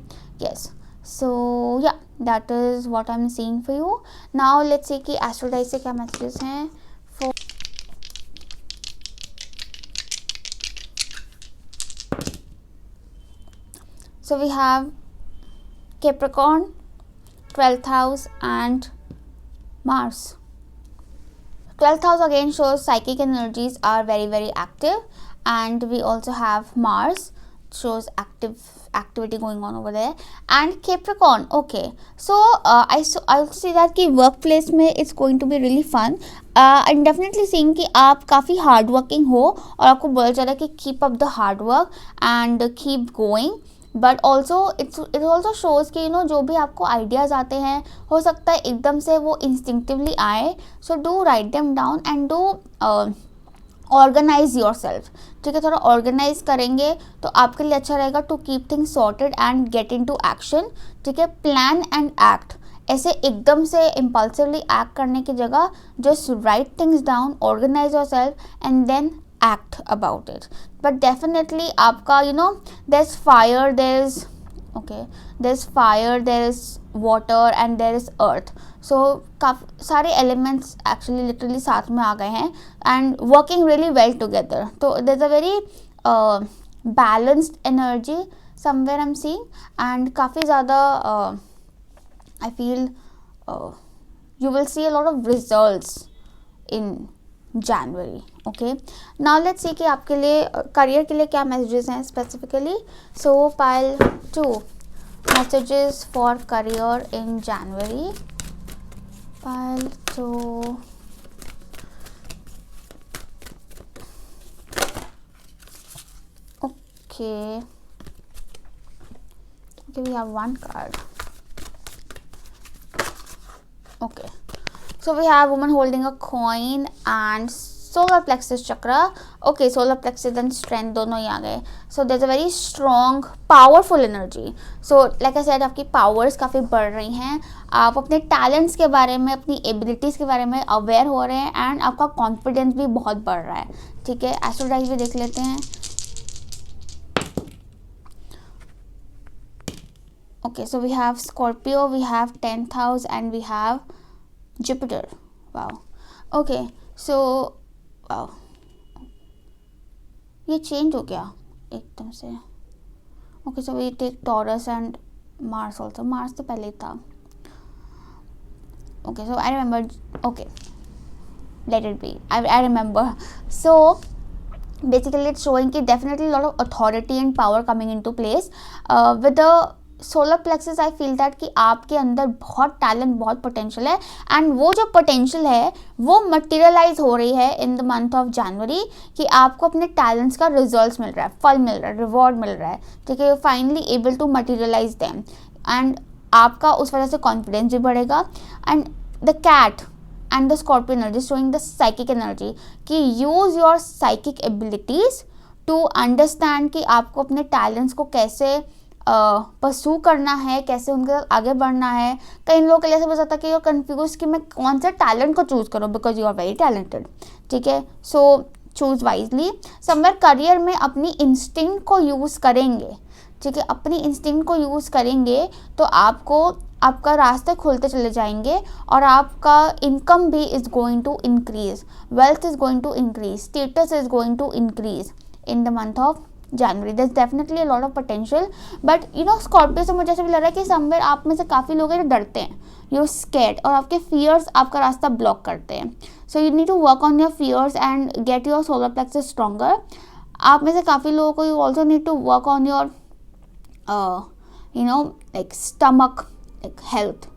यस, सो या that is what I am seeing for you. Now let's see कि एस्ट्रो डाइस से क्या मैसेजेस हैं। So we have Capricorn, 12th house and Mars. 12th house again shows psychic energies are very, very active, and we also have Mars, shows activity going on over there, and Capricorn. Okay, so I also see that कि workplace में it's going to be really fun. I'm definitely seeing कि आप काफ़ी hard working हो और आपको बोला जा रहा है कि keep up the hard work and keep going. But also it also shows कि जो भी आपको आइडियाज़ आते हैं, हो सकता है एकदम से वो इंस्टिंक्टिवली आए। So do write them down and do organise yourself, ठीक है। थोड़ा ऑर्गेनाइज करेंगे तो आपके लिए अच्छा रहेगा to keep things sorted and get in to action, ठीक है। प्लान एंड एक्ट, ऐसे एकदम से इम्पल्सिवली एक्ट करने की जगह just write things down, organise your self and then act about it. But definitely आपका there's fire, there's fire, there's water and there is earth. So काफ़ी सारे elements actually literally साथ में आ गए हैं and working really well together. So there's a very balanced energy somewhere I'm seeing, and काफ़ी ज़्यादा I feel you will see a lot of results in January. Okay, now let's see कि आपके लिए career के लिए क्या messages हैं specifically. So pile 2 messages for career in January. Pile 2 okay, we have one card. Okay, so we have woman holding a coin and solar plexus chakra. Okay, solar plexus and strength दोनों ही आ गए. So there's a very strong powerful energy. So like I said, आपकी powers काफ़ी बढ़ रही हैं, आप अपने talents के बारे में, अपनी abilities के बारे में aware हो रहे हैं and आपका confidence भी बहुत बढ़ रहा है, ठीक है। एस्ट्रो डाइस भी देख लेते हैं। Okay, so we have Scorpio, we have 10th house and we have Jupiter. Wow. Okay, so wow, ये चेंज हो गया एकदम से। Okay, so we take Taurus and Mars also. Mars तो पहले ही था। Okay, so I remember. Okay, let it be. I remember. So basically it's showing कि definitely a lot of authority and power coming into place with the solar plexus. I feel that कि आपके अंदर बहुत talent, बहुत potential है and वो जो potential है वो मटेरियलाइज हो रही है in the month of January, कि आपको अपने टैलेंट्स का रिजल्ट्स मिल रहा है, फल मिल रहा है, रिवॉर्ड मिल रहा है, ठीक है। Finally able to materialise them and आपका उस वजह से कॉन्फिडेंस भी बढ़ेगा। And the cat and the Scorpio energy showing the psychic energy, कि use your psychic abilities to understand कि आपको अपने टैलेंट्स को कैसे परसू करना है, कैसे उनके साथ आगे बढ़ना है। कई लोगों के लिए ऐसा हो जाता है कि यू कंफ्यूज कि मैं कौन सा टैलेंट को चूज़ करूँ, because you are very talented, ठीक है। So choose wisely. Somewhere career में अपनी इंस्टिंक्ट को यूज़ करेंगे, ठीक है, अपनी इंस्टिंक्ट को यूज़ करेंगे तो आपको आपका रास्ते खुलते चले जाएंगे और आपका इनकम भी is going to increase, wealth is going to increase, status is going to increase in the month of January. There is definitely a lot of potential, but you know Scorpio से मुझे ऐसा भी लग रहा है कि somewhere आप में से काफ़ी लोग हैं जो डरते हैं, यू स्कैर्ड, और आपके फियर्स आपका रास्ता ब्लॉक करते हैं। So you need to work on your fears and get your solar plexus stronger. आप में से काफ़ी लोगों को you also need to work on your you know like stomach, like health,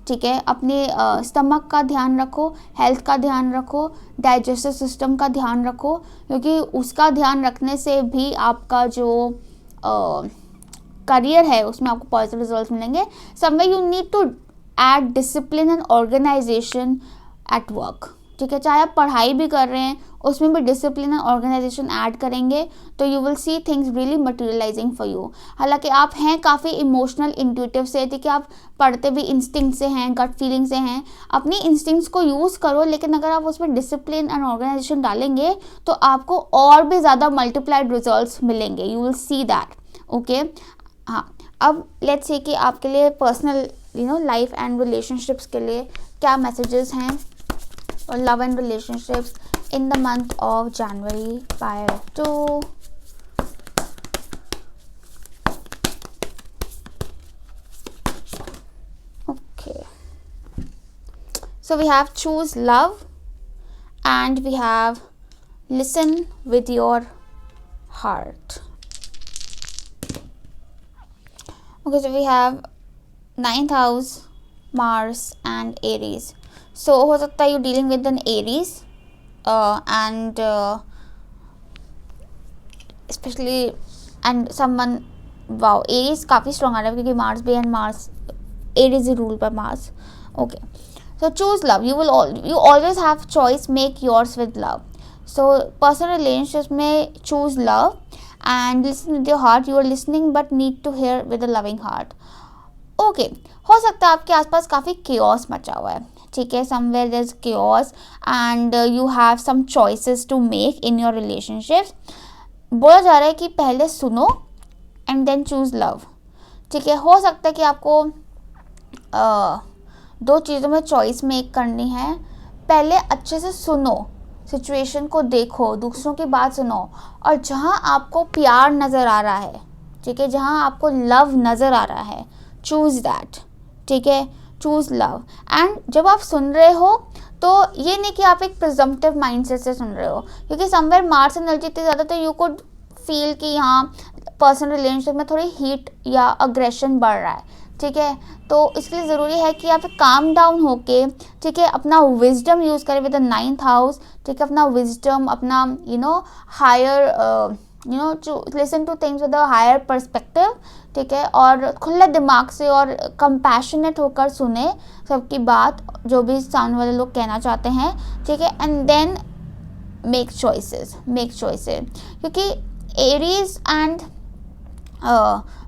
ठीक है। अपने स्टमक का ध्यान रखो, हेल्थ का ध्यान रखो, डाइजेस्टिव सिस्टम का ध्यान रखो, क्योंकि उसका ध्यान रखने से भी आपका जो करियर है उसमें आपको पॉजिटिव रिजल्ट्स मिलेंगे। Somewhere you need to add discipline and organisation at work, ठीक है। चाहे आप पढ़ाई भी कर रहे हैं उसमें भी डिसिप्लिन एंड ऑर्गेनाइजेशन ऐड करेंगे तो you will see things really materialising for you. हालांकि आप हैं काफ़ी इमोशनल इंट्यूटिव से, ठीक है, आप पढ़ते भी इंस्टिंक्ट से हैं, गट फीलिंग से हैं, अपनी इंस्टिंक्ट्स को यूज़ करो, लेकिन अगर आप उसमें डिसिप्लिन एंड ऑर्गेनाइजेशन डालेंगे तो आपको और भी ज़्यादा मल्टीप्लाइड रिजल्ट्स मिलेंगे, you will see that, okay. हाँ, अब लेट्स से कि आपके लिए personal you know life and relationships के लिए क्या मैसेजेस हैं, और love and relationships in the month of January prior to okay, so we have choose love and we have listen with your heart. Okay, so we have 9th house, Mars and Aries. So हो सकता है you dealing with an Aries and especially and someone, wow, Aries काफ़ी strong आ रहा है क्योंकि Mars भी, and Mars, Aries is ruled by Mars. Okay, so choose love. You always have choice, make yours with love. So personal relationships में choose love and listen with your heart. You are listening but need to hear with a loving heart. Okay, हो सकता है आपके आसपास काफ़ी chaos मचा हुआ है, ठीक है। Somewhere there is chaos and you have some choices to make in your relationships. बोला जा रहा है कि पहले सुनो and then choose love, ठीक है। हो सकता है कि आपको दो चीज़ों में चॉइस मेक करनी है। पहले अच्छे से सुनो, सिचुएशन को देखो, दूसरों की बात सुनो, और जहाँ आपको प्यार नज़र आ रहा है, ठीक है, जहाँ आपको लव नज़र आ रहा है, चूज़ दैट, ठीक है, चूज़ लव। एंड जब आप सुन रहे हो तो ये नहीं कि आप एक प्रिजम्पटिव माइंडसेट से सुन रहे हो, क्योंकि समवेयर मार्स एनर्जी इतनी ज़्यादा, तो यू कुड फील कि यहाँ पर्सनल रिलेशनशिप में थोड़ी हीट या अग्रेशन बढ़ रहा है, ठीक है। तो इसलिए ज़रूरी है कि आप काम डाउन होके, ठीक है, अपना विजडम यूज़ करें विद द 9th हाउस, ठीक है, अपना विजडम, अपना you know higher you know to listen to things with a higher perspective, ठीक है, और खुले दिमाग से और कंपैशनेट होकर सुने सबकी बात, जो भी सामने वाले लोग कहना चाहते हैं, ठीक है, एंड देन मेक चॉइसेस, क्योंकि Aries and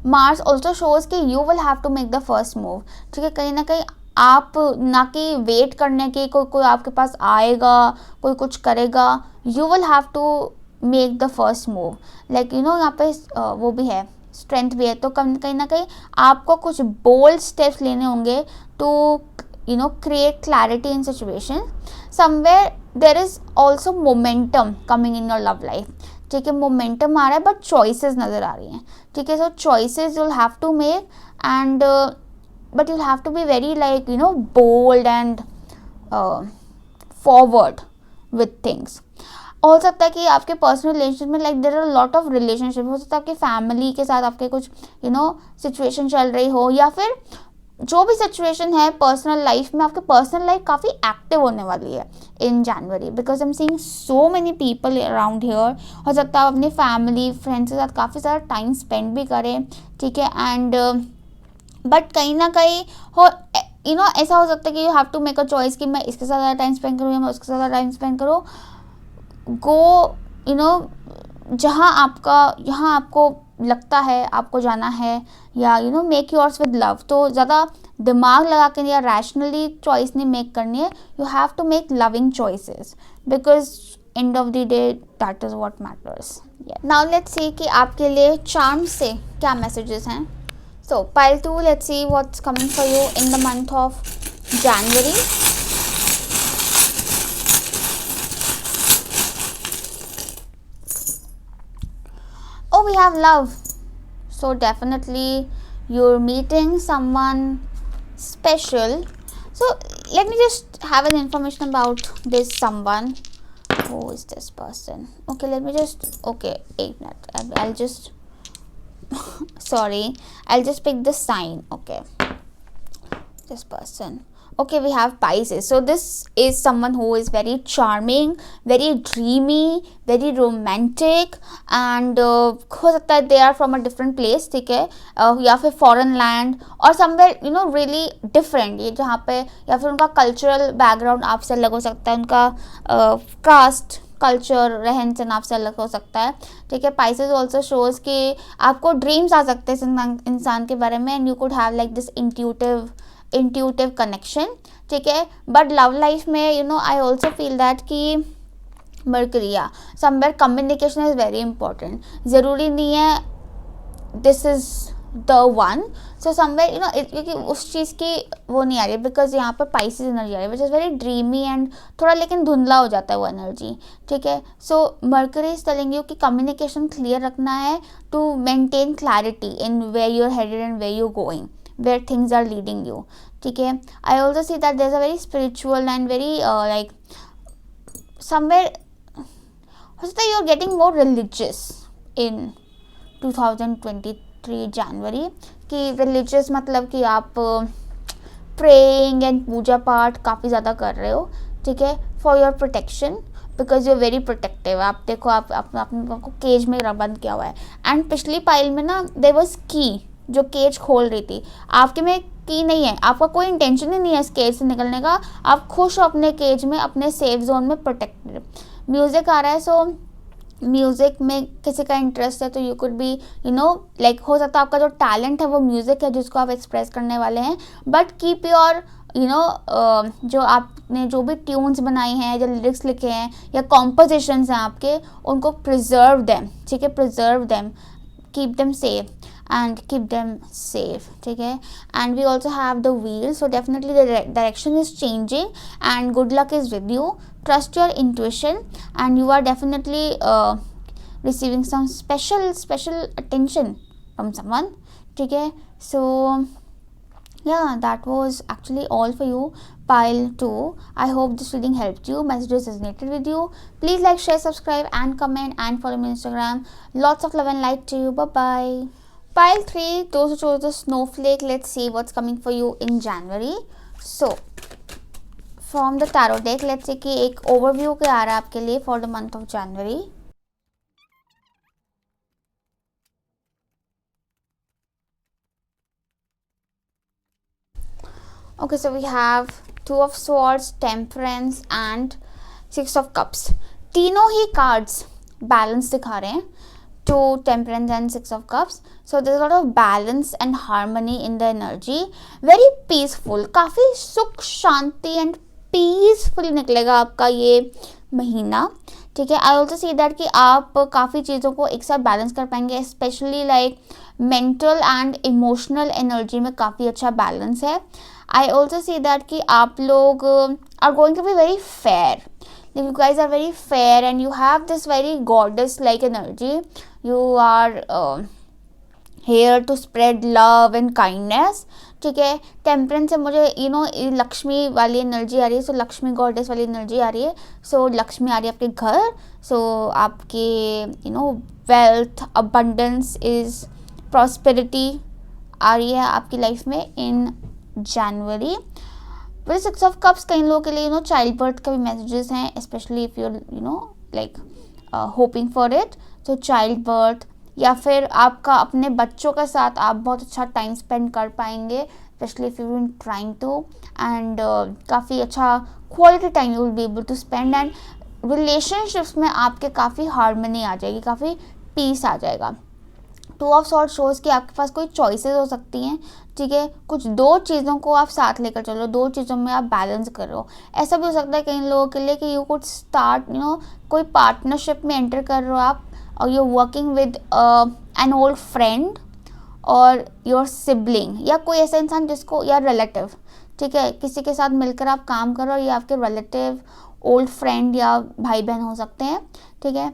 Mars also shows कि you will have to make the first move, ठीक है। कहीं ना कहीं आप ना कि वेट करने की कोई आपके पास आएगा, कोई कुछ करेगा, you will have to make the first move, like you know यहाँ पे वो भी है, स्ट्रेंथ भी है, तो कहीं ना कहीं आपको कुछ बोल्ड स्टेप्स लेने होंगे to you know create clarity in situation. Somewhere there is also momentum coming in your love life, ठीक है, मोमेंटम आ रहा है बट चॉइसेस नज़र आ रही हैं, ठीक है। So choices you'll have to make and but you'll have to be very like you know bold and forward with things. हो सकता है कि आपके पर्सनल रिलेशनशिप में like there are lot of relationship, हो सकता है आपके फैमिली के साथ आपके कुछ यू नो सिचुएशन चल रही हो, या फिर जो भी सिचुएशन है पर्सनल लाइफ में, आपकी पर्सनल लाइफ काफ़ी एक्टिव होने वाली है in January, because I am seeing so many people around here. हो सकता है आप अपनी फैमिली फ्रेंड्स के साथ काफ़ी सारा टाइम स्पेंड भी करें, ठीक है, एंड बट कहीं ना कहीं हो यू नो ऐसा हो सकता है कि you have to make a choice कि मैं इसके साथ ज़्यादा टाइम स्पेंड करूँ या मैं उसके साथ ज़्यादा टाइम स्पेंड करूँ। गो यू नो जहाँ आपको लगता है आपको जाना है, या you know make yours with love, तो ज़्यादा दिमाग लगा के या रैशनली चॉइस नहीं मेक करनी है, you have to make loving choices, because end of the day that is what matters. Now let's see कि आपके लिए चार्म से क्या मैसेजेस हैं। So pile 2, let's see what's coming for you in the month of January. Oh, we have love. So definitely you're meeting someone special. So let me just have an information about this someone. Who is this person? Okay, let me just, okay, 8 minutes. I'll just sorry, I'll just pick the sign. Okay, this person. Okay, we have Pisces. So this is someone who is very charming, very dreamy, very romantic, and हो सकता है they are from a different place, ठीक है, या फिर foreign land और somewhere you know really different, ये जहाँ पे या फिर उनका cultural background आपसे अलग हो सकता है, उनका caste कल्चर रहन सहन आपसे अलग हो सकता है, ठीक है. पाइसेस ऑल्सो शोज कि आपको ड्रीम्स आ सकते हैं इंसान के बारे में, and you could have like this intuitive connection, ठीक है. बट लव लाइफ में you know I also feel that कि मर्करी या somewhere communication is very important. ज़रूरी नहीं है this is the one. So somewhere you know क्योंकि उस चीज़ की वो नहीं आ रही है, बिकॉज यहाँ पर पाइसेस एनर्जी आ रही है which is very dreamy and थोड़ा लेकिन धुंधला हो जाता है वो एनर्जी, ठीक है. So Mercury is telling you कि कम्युनिकेशन क्लियर रखना है to maintain clarity in where you are headed and where you going, where things are leading you, ठीक है. I also see that there is a very spiritual and very like somewhere हो सकता है you are getting more religious in 2023 January. कि religious मतलब कि आप praying and पूजा पाठ काफ़ी ज़्यादा कर रहे हो, ठीक है, for your protection, because you are very protective. आप देखो आप अपने को केज में बंद किया हुआ है, एंड पिछली पाइल में ना देयर वाज की जो केज खोल रही थी, आपके में की नहीं है, आपका कोई इंटेंशन ही नहीं है इस केज से निकलने का, आप खुश हो अपने केज में, अपने सेफ जोन में प्रोटेक्टेड. म्यूज़िक आ रहा है, सो म्यूज़िक में किसी का इंटरेस्ट है तो you could be you know like हो सकता है आपका जो टैलेंट है वो म्यूज़िक है जिसको आप एक्सप्रेस करने वाले हैं, but keep your you no जो आपने जो भी ट्यून्स बनाई हैं, जो लिरिक्स लिखे हैं या कॉम्पोजिशंस हैं आपके, उनको प्रिजर्व देम, ठीक है, preserve them, keep them safe and keep them safe, ठीक है. And we also have the wheel, so definitely the direction is changing and good luck is with you. Trust your intuition and you are definitely receiving some special attention from someone, ठीक है. So yeah, that was actually all for you, pile 2. I hope this reading helped you, messages resonated with you. Please like, share, subscribe and comment and follow me on Instagram. Lots of love and light to you. Bye bye. Pile 3, those who chose the snowflake, let's see what's coming for you in January. So from the tarot deck, let's see कि एक overview क्या आ रहा है आपके लिए for the month of January. Okay, so we have 2 of swords, temperance and 6 of cups. तीनों ही cards balance दिखा रहे हैं, 2 temperance and 6 of cups. So there's a lot of balance and harmony in the energy, very peaceful, काफ़ी सुख शांति and peaceful निकलेगा आपका ये महीना, ठीक है. आई ऑल्सो सी दैट कि आप काफ़ी चीज़ों को एक साथ बैलेंस कर पाएंगे, specially like mental and emotional energy में काफ़ी अच्छा बैलेंस है. आई ऑल्सो सी दैट कि आप लोग are going to be very fair. You guys are very fair and you have this very goddess like energy. You are here to spread love and kindness, ठीक है. Temperance से मुझे you know Lakshmi वाली energy आ रही है, सो Lakshmi goddess वाली energy आ रही है, सो लक्ष्मी आ रही है आपके घर, सो आपके you know wealth abundance is prosperity आ रही है आपकी लाइफ में in January. With 6 of cups कई लोगों के लिए यू नो चाइल्ड बर्थ का भी मैसेजेस हैं, specially if you know like hoping for it. तो चाइल्ड बर्थ या फिर आपका अपने बच्चों के साथ आप बहुत अच्छा टाइम स्पेंड कर पाएंगे, specially if you trying to, and काफ़ी अच्छा quality time you will be able to spend, and relationships में आपके काफ़ी हार्मनी आ जाएगी, काफ़ी पीस आ जाएगा. 2 ऑफ सॉर्ड शोज कि आपके पास कोई चॉइसेस हो सकती हैं, ठीक है. कुछ 2 चीज़ों को आप साथ लेकर चलो, 2 चीज़ों में आप बैलेंस करो. ऐसा भी हो सकता है कई लोगों के लिए कि you could start you know कोई पार्टनरशिप में एंटर कर रहे हो आप, और you working with an old friend और योर सिबलिंग, या कोई ऐसा इंसान जिसको, या रिलेटिव, ठीक है, किसी के साथ मिलकर आप काम करो, या आपके रिलेटिव, ओल्ड फ्रेंड या भाई बहन हो सकते हैं, ठीक है.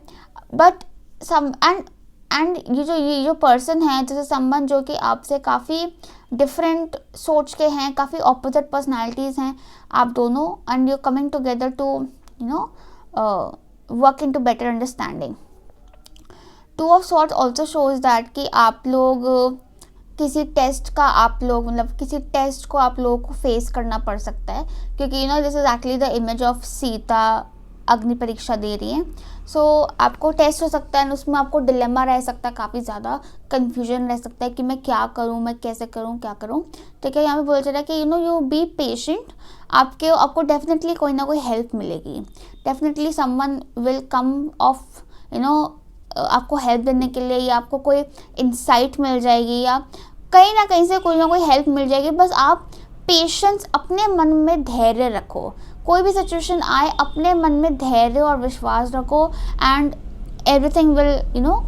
बट सम एंड एंड ये जो पर्सन है, जैसे संबंध जो कि आपसे काफ़ी डिफरेंट सोच के हैं, काफ़ी ऑपोजिट पर्सनालिटीज़ हैं आप दोनों, and you coming together to work in to better understanding. Two of swords also shows that कि आप लोग किसी टेस्ट का किसी टेस्ट को आप लोगों को फेस करना पड़ सकता है, क्योंकि this is actually the image of Sita अग्नि परीक्षा दे रही हैं। सो आपको टेस्ट हो सकता है, उसमें आपको डिलेमा रह सकता है, काफ़ी ज़्यादा कन्फ्यूजन रह सकता है कि मैं क्या करूँ, मैं कैसे करूँ, क्या करूँ। ठीक है, यहाँ पे बोला जा रहा है कि यू बी पेशेंट। आपको डेफिनेटली कोई ना कोई हेल्प मिलेगी, definitely someone will come of आपको हेल्प देने के लिए, या आपको कोई इंसाइट मिल जाएगी, या कहीं ना कहीं से कोई ना कोई हेल्प मिल जाएगी। बस आप पेशेंस, अपने मन में धैर्य रखो, कोई भी सिचुएशन आए अपने मन में धैर्य और विश्वास रखो, and everything will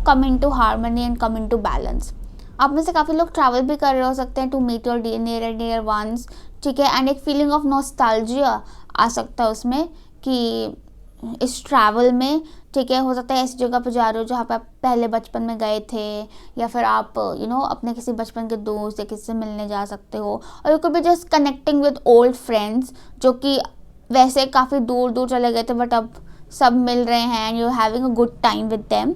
come in to harmony and come in to balance. आप में से काफ़ी लोग ट्रैवल भी कर रहे हो सकते हैं to meet your near ones. ठीक है, एंड एक फीलिंग ऑफ नॉस्टैल्जिया आ सकता है उसमें, कि इस ट्रैवल में, ठीक है, हो सकता है ऐसी जगह पे जा रहे हो जहाँ पे आप पहले बचपन में गए थे, या फिर आप अपने किसी बचपन के दोस्त या किसी से मिलने जा सकते हो, और you could be just connecting with old friends जो कि वैसे काफ़ी दूर दूर चले गए थे, बट अब सब मिल रहे हैं and you having a good time with them.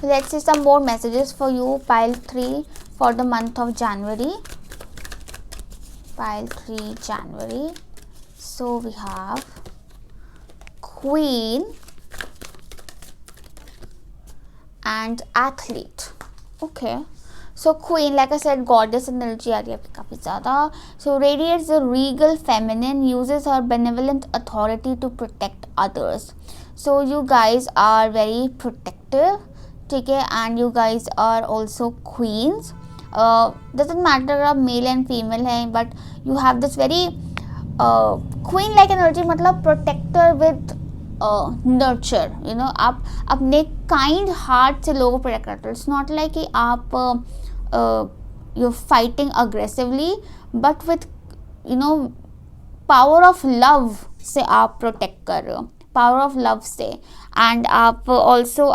Let's see some more messages for you, pile 3 for the month of January. Pile 3 January. So we have Queen and Athlete. Okay, so Queen, like I said, goddess energy आ रही है आपकी काफ़ी ज़्यादा. So radiates the regal feminine, uses her benevolent authority to protect others. So you guys are very protective, ठीक है, and you guys are also queens. Doesn't matter आप male and female हैं, but you have this very queen like energy, मतलब protector with nurture, आप अपने kind heart से लोगों को प्रोटेक्ट करते हो. इट्स नॉट लाइक कि आप you fighting aggressively, but with power of love से आप प्रोटेक्ट कर रहे हो, पावर ऑफ लव से. एंड आप ऑल्सो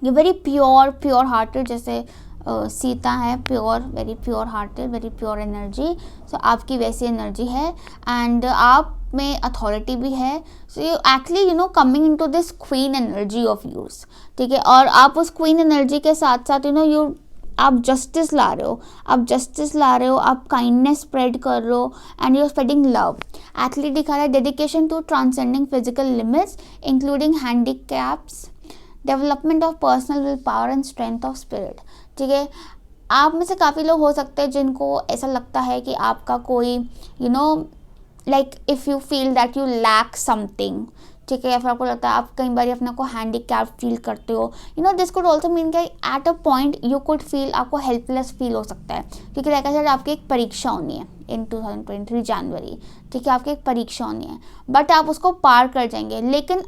ये वेरी प्योर हार्टेड, जैसे सीता है pure, very pure hearted, very pure energy. So आपकी वैसी एनर्जी है, एंड आप में अथॉरिटी भी है. So you actually coming into this queen energy of yours, ठीक है. और आप उस क्वीन एनर्जी के साथ साथ आप जस्टिस ला रहे हो, आप काइंडनेस स्प्रेड कर रहे हो, and you are spreading love. Athlete दिखा रहा है dedication to transcending physical limits including handicaps, development of personal will power and strength of spirit. ठीक है, आप में से काफ़ी लोग हो सकते हैं जिनको ऐसा लगता है कि आपका कोई like if you feel that you lack something, ठीक है, या फिर आपको लगता है आप कई बार अपने को हैंडीकैप फील करते हो. दिस कुड ऑल्सो मीन कि at a point you could feel, आपको हेल्पलेस फील हो सकता है, क्योंकि लाइक आई सेड आपकी एक परीक्षा होनी है इन 2023 जनवरी. ठीक है, आपकी एक परीक्षा होनी है, बट आप उसको पार कर जाएंगे. लेकिन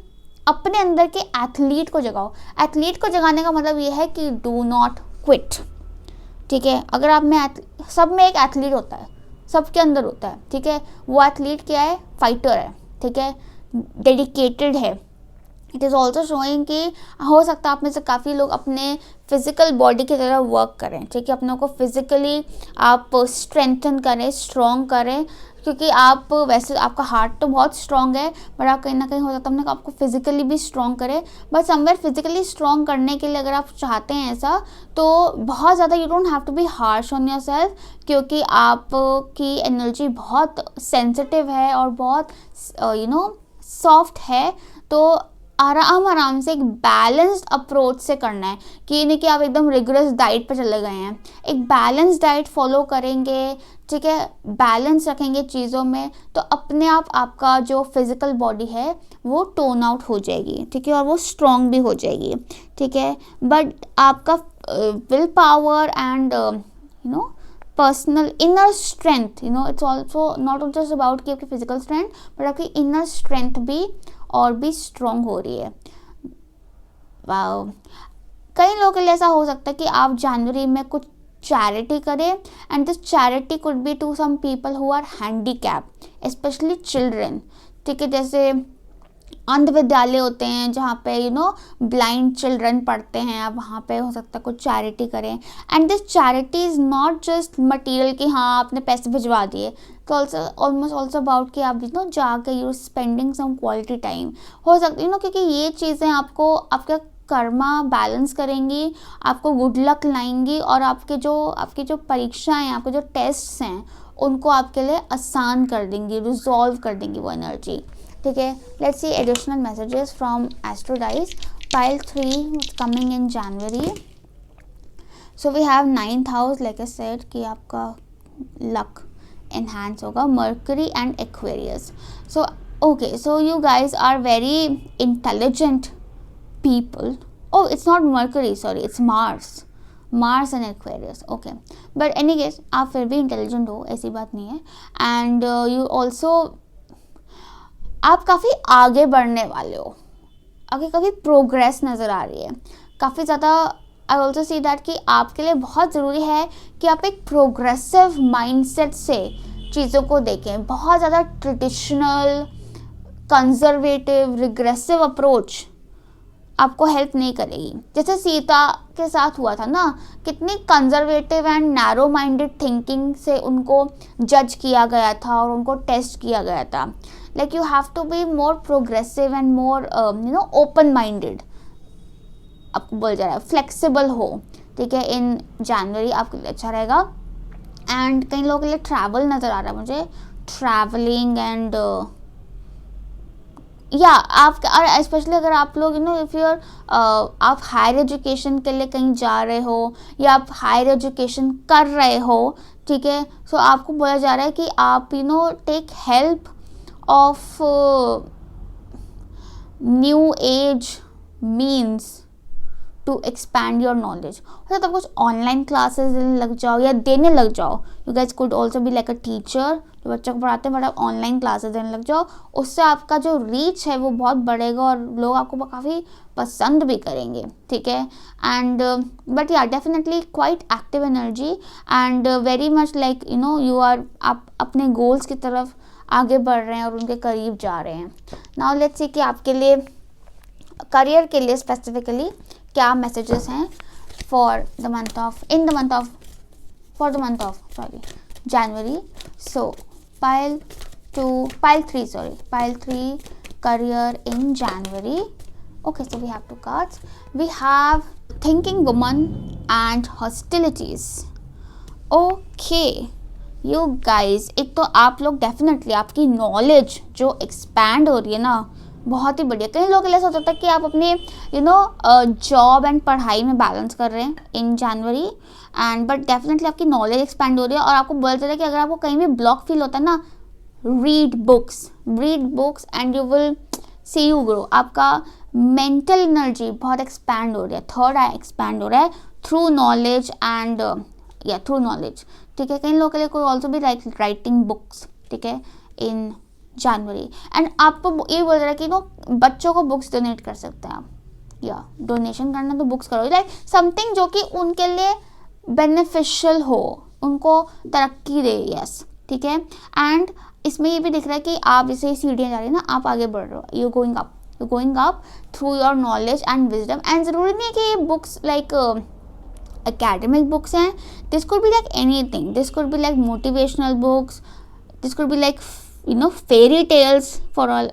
अपने अंदर के एथलीट को जगाओ. एथलीट को जगाने का मतलब ये है कि डू नॉट क्विट. ठीक है, अगर आप में सब में एक एथलीट होता है, सबके अंदर होता है. ठीक है, वो एथलीट क्या है? फाइटर है. ठीक है, डेडिकेटेड है. इट इज़ ऑल्सो शोइंग कि हो सकता है आप में से काफ़ी लोग अपने फिजिकल बॉडी की तरह वर्क करें. ठीक है, अपने को फिजिकली आप स्ट्रेंथन करें, स्ट्रॉन्ग करें, क्योंकि आप वैसे आपका हार्ट तो बहुत स्ट्रॉन्ग है, बट आप कहीं ना कहीं हो सकता है आपको फिजिकली भी स्ट्रॉन्ग करें. बट समवेयर फिजिकली स्ट्रॉन्ग करने के लिए अगर आप चाहते हैं ऐसा, तो बहुत ज़्यादा you don't have to be harsh on your self, क्योंकि आपकी एनर्जी बहुत सेंसिटिव है और बहुत सॉफ्ट है. तो आराम से एक बैलेंस्ड अप्रोच से करना है, कि नहीं कि आप एकदम रिगरस डाइट पे चले गए हैं. एक बैलेंस डाइट फॉलो करेंगे, ठीक है, बैलेंस रखेंगे चीज़ों में, तो अपने आप आपका जो फिजिकल बॉडी है वो टोन आउट हो जाएगी. ठीक है, और वो स्ट्रॉन्ग भी हो जाएगी. ठीक है, बट आपका will power and personal inner strength, it's also not just about कि आपकी फिजिकल स्ट्रेंथ, बट आपकी इनर स्ट्रेंथ भी और भी स्ट्रॉन्ग हो रही है. वाओ, कई लोगों के लिए ऐसा हो सकता है कि आप जनवरी में कुछ चैरिटी करें, and this charity could be to some people who are handicap, specially children. ठीक है, जैसे अंध विद्यालय होते हैं जहाँ पे ब्लाइंड चिल्ड्रन पढ़ते हैं, आप वहाँ पे हो सकता है कुछ चैरिटी करें. And this charity is not just material कि हाँ आपने पैसे भिजवा दिए, तो ऑल्सो ऑलमोस्ट ऑल्सो अबाउट कि आप जाके you spending some quality time हो सकती क्योंकि ये चीज़ें आपको आपका कर्मा बैलेंस करेंगी, आपको गुड लक लाएंगी, और आपकी जो परीक्षाएं हैं, आपके जो टेस्ट्स हैं, उनको आपके लिए आसान कर देंगी, रिजॉल्व कर देंगी वो एनर्जी. ठीक है, let's see additional messages from Astro Dice. Pile 3 coming in January. So we have 9th house, like I said कि आपका लक एनहांस होगा. Mercury and Aquarius. So okay, so you guys are very intelligent people. Oh, it's not Mercury, sorry, it's Mars and Aquarius. Okay, but any case आप फिर भी intelligent हो, ऐसी बात नहीं है. एंड यू ऑल्सो आप काफ़ी आगे बढ़ने वाले हो, आगे काफ़ी प्रोग्रेस नज़र आ रही है काफ़ी ज़्यादा. आई ऑल्सो सी दैट कि आपके लिए बहुत ज़रूरी है कि आप एक प्रोग्रेसिव माइंडसेट से चीज़ों को देखें. बहुत ज़्यादा ट्रेडिशनल, कंजर्वेटिव, रिग्रेसिव अप्रोच आपको हेल्प नहीं करेगी. जैसे सीता के साथ हुआ था ना, कितनी conservative and narrow minded thinking से उनको जज किया गया था और उनको टेस्ट किया गया था. Like you have to be more progressive and more open minded. आपको बोल जा रहा है फ्लेक्सिबल हो. ठीक है, इन जनवरी आपके लिए अच्छा रहेगा. एंड कई लोगों के लिए ट्रैवल नज़र आ रहा है मुझे, ट्रैवलिंग एंड या आप, और स्पेशली अगर आप लोग इफ यूर आप हायर एजुकेशन के लिए कहीं जा रहे हो या आप हायर एजुकेशन कर रहे हो. ठीक है, सो आपको बोला जा रहा है कि आप take help of new age means to expand your knowledge. हो सकता है कुछ ऑनलाइन क्लासेस लग जाओ या देने लग जाओ. You guys could also B like a teacher, जो बच्चों को पढ़ाते हैं, बट आप ऑनलाइन क्लासेस देने लग जाओ. उससे आपका जो रीच है वो बहुत बढ़ेगा और लोग आपको काफ़ी पसंद भी करेंगे. ठीक है, एंड बट या definitely quite active energy and very much like you are, आप अपने गोल्स की तरफ आगे बढ़ रहे हैं और उनके करीब जा रहे हैं. नाउ लेट्स सी कि आपके लिए करियर के लिए स्पेसिफिकली क्या मैसेजेस हैं for the month of January. So pile 3 career in January. Okay, so we have two cards. We have thinking woman and hostilities. Okay, you guys, एक तो आप लोग डेफिनेटली आपकी नॉलेज जो एक्सपैंड हो रही है ना, बहुत ही बढ़िया. कई लोग ऐसा होता है कि आप अपने जॉब एंड पढ़ाई में बैलेंस कर रहे हैं इन जनवरी, एंड बट डेफिनेटली आपकी नॉलेज एक्सपैंड हो रही है. और आपको बोला जाता है कि अगर आपको कहीं भी ब्लॉक फील होता है ना, read books and you will C you grow. आपका मेंटल एनर्जी बहुत एक्सपैंड हो रही है. थर्ड आई एक्सपैंड हो रहा है through knowledge and through knowledge. ठीक है, कई लोगों के लिए कोई ऑल्सो भी लाइक राइटिंग बुक्स. ठीक है, इन जनवरी. एंड आपको ये बोल रहा है कि बच्चों को बुक्स डोनेट कर सकते हैं आप, या डोनेशन करना तो बुक्स करो, लाइक समथिंग जो कि उनके लिए बेनिफिशियल हो, उनको तरक्की दे. यस, ठीक है. एंड इसमें ये भी दिख रहा है कि आप जैसे सीढ़ियाँ जा रही है ना, आप आगे बढ़ रहे हो. You going up through your knowledge and wisdom. And ज़रूरी नहीं है कि ये बुक्स लाइक academic books हैं. This could be like anything. This could be like motivational books. This could be like fairy tales for all.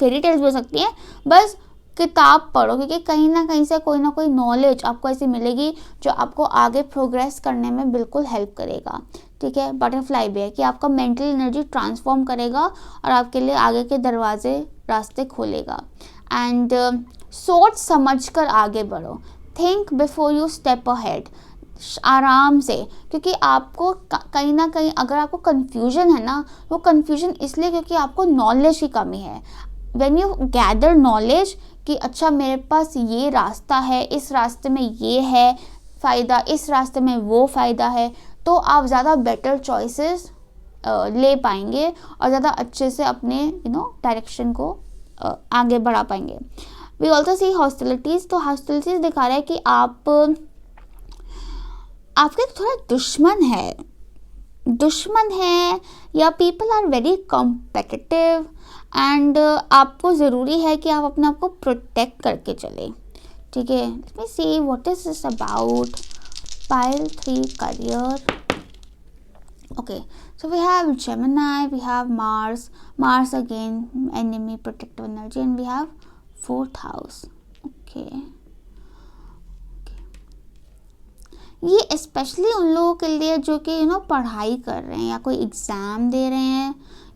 fairy tales भी हो सकती हैं. बस किताब पढ़ो, क्योंकि कहीं ना कहीं से कोई ना कोई नॉलेज आपको ऐसी मिलेगी जो आपको आगे प्रोग्रेस करने में बिल्कुल हेल्प करेगा. ठीक है, बटरफ्लाई भी है कि आपका मेंटल एनर्जी ट्रांसफॉर्म करेगा और आपके लिए आगे के रास्ते खोलेगा. एंड सोच समझ कर आगे बढ़ो. Think before you step ahead. आराम से, क्योंकि आपको कहीं ना कहीं अगर आपको कन्फ्यूजन है ना, वो कन्फ्यूजन इसलिए क्योंकि आपको नॉलेज की कमी है. व्हेन यू गैदर नॉलेज कि अच्छा मेरे पास ये रास्ता है, इस रास्ते में ये है फ़ायदा, इस रास्ते में वो फ़ायदा है, तो आप ज़्यादा बेटर चॉइसेस ले पाएंगे और ज़्यादा अच्छे से अपने डायरेक्शन को आगे बढ़ा पाएंगे. We also see hostilities. तो हॉस्टिलिटीज़ दिखा रहा है कि आपके थोड़ा दुश्मन है या people are very competitive and आपको ज़रूरी है कि आप अपने आप को प्रोटेक्ट करके चलें, ठीक है. Let me see what is this about pile 3 career. Okay, so we have Gemini, we have Mars again enemy protective energy, and we have 4th house. Okay, ये स्पेशली उन लोगों के लिए जो कि पढ़ाई कर रहे हैं या कोई एग्ज़ाम दे रहे हैं,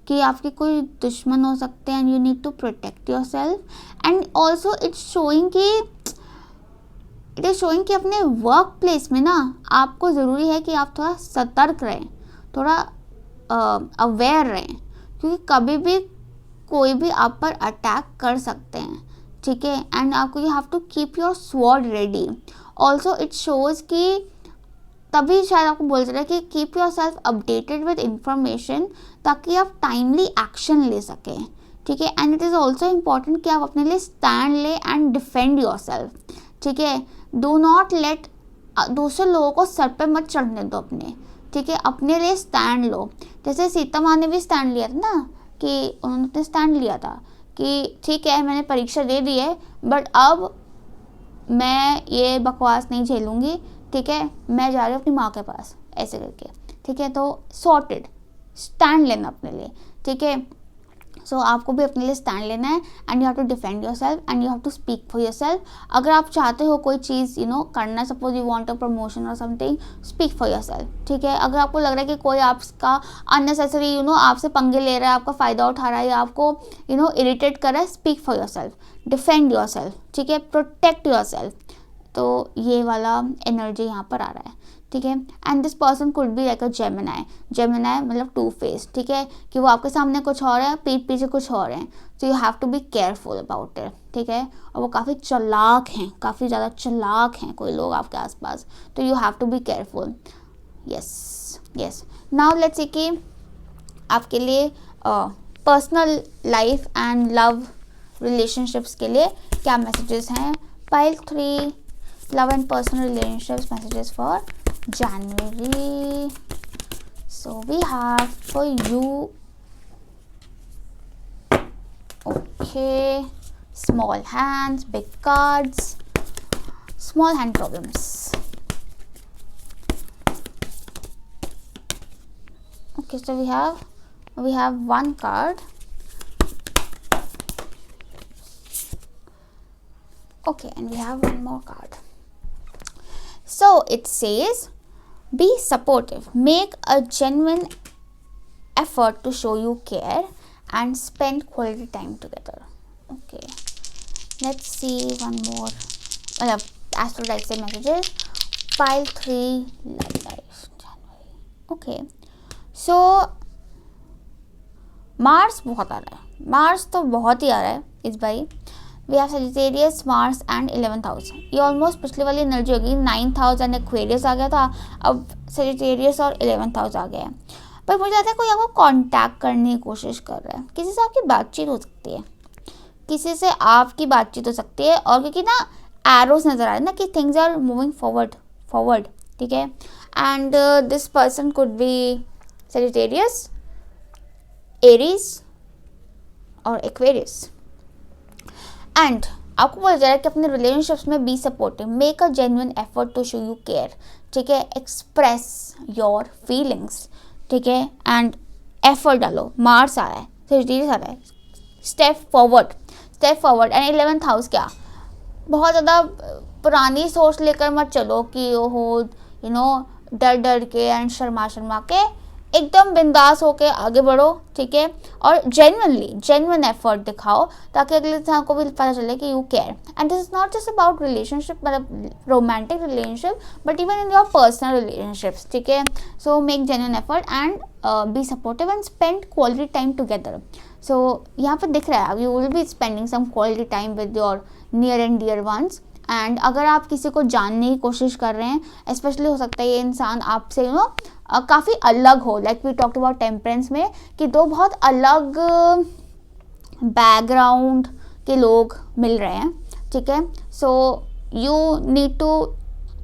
कि आपके कोई दुश्मन हो सकते हैं and you need to protect your self. And also it's showing कि अपने वर्क प्लेस में ना आपको ज़रूरी है कि आप थोड़ा सतर्क रहें, थोड़ा अवेयर रहें, क्योंकि कभी भी कोई भी आप पर अटैक कर सकते हैं, ठीक है. एंड आपको you have to keep your sword ready. Also it shows कि तभी शायद आपको बोल रहा है कि keep your self updated with information, ताकि आप टाइमली एक्शन ले सकें, ठीक है. And it is also important कि आप अपने लिए स्टैंड ले एंड डिफेंड योर सेल्फ, ठीक है. डू नॉट लेट दूसरे लोगों को सर पे मत चढ़ने दो अपने, ठीक है. अपने लिए स्टैंड लो. जैसे सीता माँ ने भी स्टैंड लिया था ना, कि उन्होंने स्टैंड लिया था कि ठीक है मैंने परीक्षा दे दी है, बट अब मैं ये बकवास नहीं झेलूँगी, ठीक है, मैं जा रही हूँ अपनी माँ के पास, ऐसे करके, ठीक है. तो सॉर्टेड, स्टैंड लेना अपने लिए, ठीक है. सो आपको भी अपने लिए स्टैंड लेना है and you have to defend your self and you have to speak for yourself. अगर आप चाहते हो कोई चीज़ करना, suppose you want a promotion और something, speak for yourself, ठीक है. अगर आपको लग रहा है कि कोई आपका अननेसेसरी आपसे पंगे ले रहा है, आपका फ़ायदा उठा रहा है या आपको इरिटेट कर रहा है, speak for your self, defend yourself, ठीक है, प्रोटेक्ट योर सेल्फ. तो ये वाला एनर्जी यहाँ पर आ रहा है, ठीक है. And this person could be like a Gemini मतलब 2 फेस, ठीक है, कि वो आपके सामने कुछ और है, पीठ पीछे कुछ और है. तो you have to be careful about it, ठीक है. और वो काफ़ी चालाक हैं, काफ़ी ज़्यादा चालाक हैं कोई लोग आपके आसपास, तो you have to be careful. Yes. Now let's see कि आपके लिए personal life and love relationships के लिए क्या मैसेजेस हैं. Pile 3 love and personal relationships messages for January. So we have for you, okay, small hands, big cards, small hand problems. Okay, so we have one card. Okay, and we have one more card. So it says, be supportive, make a genuine effort to show you care and spend quality time together. Okay, let's see one more astro directed messages. Pile 3 love life January. Okay, so Mars बहुत आ रहा है, Mars तो बहुत ही आ रहा है इस बारी. We have Sagittarius, Mars and 11th house. ये ऑलमोस्ट पिछली वाली एनर्जी होगी. 9th हाउस एंड एक्वेरियस आ गया था, अब सजिटेरियस और 11th हाउस आ गया है. पर मुझे लगता है कोई आपको कांटेक्ट करने की कोशिश कर रहा है, किसी से आपकी बातचीत हो सकती है, किसी से आपकी बातचीत हो सकती है. और क्योंकि ना एरोस नज़र आ रहे हैं ना कि थिंग्स आर मूविंग फॉरवर्ड, ठीक है. And this person could be Sagittarius, Aries और एक्वेरियस. एंड आपको बोला जा रहा है कि अपने रिलेशनशिप्स में be supportive, make a genuine effort to show you care, ठीक है. एक्सप्रेस योर फीलिंग्स, ठीक है, एंड एफर्ट डालो. मार्स आ रहा है, सजिटेरियस आ रहा है, step forward. And 11th house क्या, बहुत ज़्यादा पुरानी सोच लेकर मत चलो कि ओहो डर के एंड शर्मा के, एकदम बिंदास होके आगे बढ़ो, ठीक है. और जेन्युइन एफर्ट दिखाओ, ताकि अगले इंसान को भी पता चले कि you care. And this is not just about relationship, मतलब romantic relationship, but even in your personal relationships, ठीक है. So make genuine effort and be supportive and spend quality time together. So यहाँ पर दिख रहा है you will be spending some quality time with your near and dear ones. And अगर आप किसी को जानने की कोशिश कर रहे हैं, स्पेशली हो सकता है ये इंसान आपसे काफ़ी अलग हो, like we talked about temperance में कि दो बहुत अलग बैकग्राउंड के लोग मिल रहे हैं, ठीक है. So you need to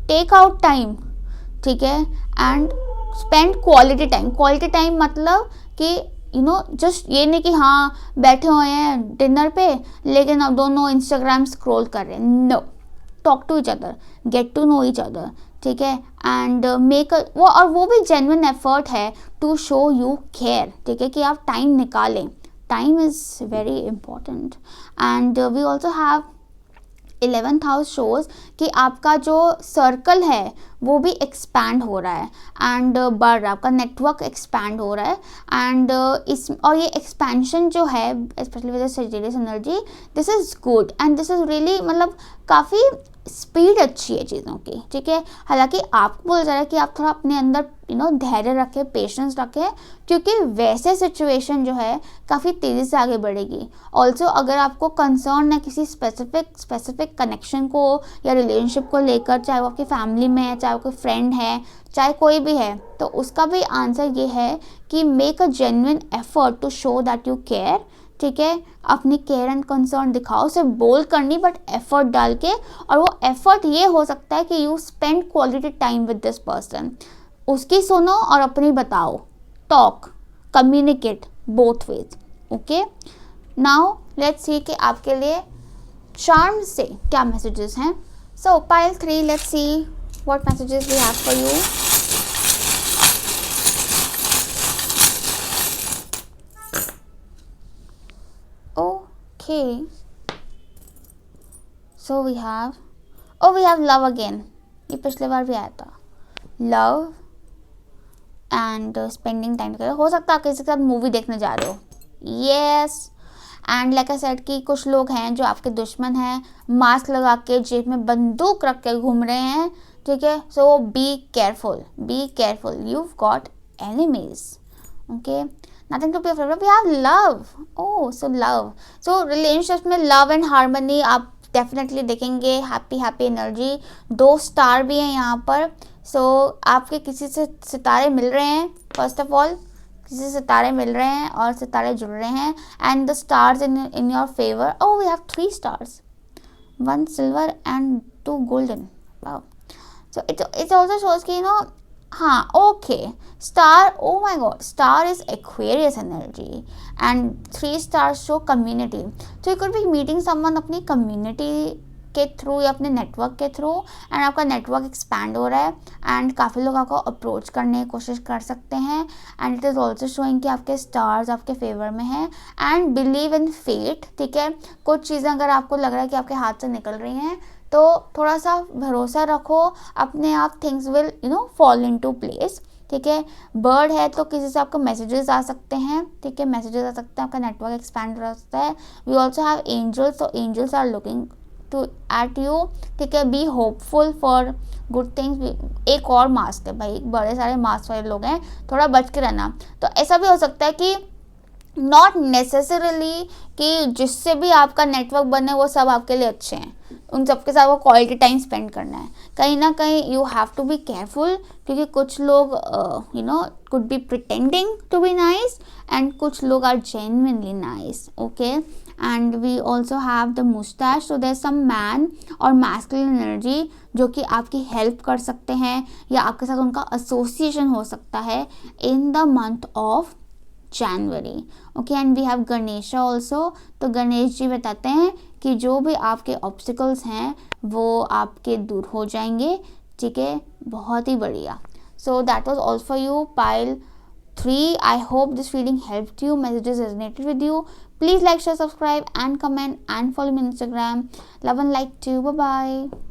take out time, ठीक है, एंड स्पेंड क्वालिटी टाइम. मतलब कि जस्ट ये नहीं कि हाँ बैठे हुए हैं डिनर पे लेकिन अब दोनों इंस्टाग्राम स्क्रॉल कर रहे हैं. No, talk to each other, get to know each other, ठीक है. एंड मेक वो भी जेन्युइन एफर्ट है टू शो यू केयर, ठीक है, कि आप टाइम निकालें. Time is very important. And we also have 11th house shows कि आपका जो सर्कल है वो भी एक्सपैंड हो रहा है एंड बढ़ रहा है, आपका नेटवर्क एक्सपैंड हो रहा है. एंड और ये एक्सपेंशन जो है specially with Sagittarius energy, this is good and this is really, मतलब काफ़ी स्पीड अच्छी है चीज़ों की, ठीक है. हालांकि आपको बोला जा रहा है कि आप थोड़ा अपने अंदर धैर्य रखें, पेशेंस रखें, क्योंकि वैसे सिचुएशन जो है काफ़ी तेज़ी से आगे बढ़ेगी. ऑल्सो अगर आपको कंसर्न है किसी स्पेसिफिक कनेक्शन को या रिलेशनशिप को लेकर, चाहे वो आपकी फैमिली में है, चाहे वो कोई फ्रेंड है, चाहे कोई भी है, तो उसका भी आंसर ये है कि make a genuine effort to show that you care, ठीक है. अपनी केयर एंड कंसर्न दिखाओ, सिर्फ बोल करनी बट एफर्ट डाल के. और वो एफर्ट ये हो सकता है कि you spend quality time with this person, उसकी सुनो और अपनी बताओ, talk, communicate both ways. Okay, now let's see कि आपके लिए चार्म से क्या मैसेजेस हैं. So pile 3, let's see what messages we have for you. Okay, so we have love again. ये पिछले बार भी आया था. Love and spending time together. हो सकता है आप किसी के साथ मूवी देखने जा रहे हो. Yes. And like I said कि कुछ लोग हैं जो आपके दुश्मन हैं, मास्क लगा के जेब में बंदूक रख के घूम रहे हैं, ठीक है. So be careful, you've got enemies. Okay, nothing to be afraid of. We have love. Oh, so love. So relationships में love and harmony आप डेफिनेटली देखेंगे. Happy energy. 2 स्टार भी हैं यहाँ पर. सो आपके किसी से सितारे मिल रहे हैं. फर्स्ट ऑफ ऑल किसी से सितारे मिल रहे हैं और सितारे जुड़ रहे हैं. And the stars in your favour. Oh, we have 3 stars, 1 silver and 2 golden. Wow. So it also shows कि हाँ, okay, star, oh my god, star is Aquarius energy and 3 stars show community. So you could be meeting someone अपनी community के through या अपने network के through, and आपका network expand हो रहा है एंड काफ़ी लोग आपको अप्रोच करने की कोशिश कर सकते हैं. And it is also showing कि आपके स्टार्स आपके फेवर में हैं. एंड बिलीव इन फेट, ठीक है. कुछ चीज़ें अगर आपको लग रहा है कि आपके हाथ से निकल रही हैं तो थोड़ा सा भरोसा रखो, अपने आप things will fall into place, ठीक है. बर्ड है तो किसी से आपको मैसेजेस आ सकते हैं, ठीक है, मैसेजेस आ सकते हैं, आपका नेटवर्क एक्सपैंड हो सकता है. वी ऑल्सो हैव एंजल्स, तो angels are looking to at you, ठीक है. Be hopeful for good things. एक और मास्क है भाई, बड़े सारे मास्क वाले लोग हैं, थोड़ा बच के रहना. तो ऐसा भी हो सकता है कि नॉट नेसेसरली कि जिससे भी आपका नेटवर्क बने वो सब आपके लिए अच्छे हैं, उन सबके साथ वो क्वालिटी टाइम स्पेंड करना है. कहीं ना कहीं you have to be careful, क्योंकि कुछ लोग could be pretending to be nice and कुछ लोग are genuinely nice. Okay, and we also have the moustache. So there some man और मैस्कुलिन एनर्जी जो कि आपकी हेल्प कर सकते हैं या आपके साथ उनका एसोसिएशन हो सकता है in the month of January. Okay, and we have Ganesha also. तो गणेश जी बताते हैं कि जो भी आपके ऑब्स्टिकल्स हैं वो आपके दूर हो जाएंगे, ठीक है. बहुत ही बढ़िया. So that was all for you pile 3. I hope this reading helped you, messages resonated with you. Please like, share, subscribe and comment and follow me on Instagram. Love and light too. Bye bye.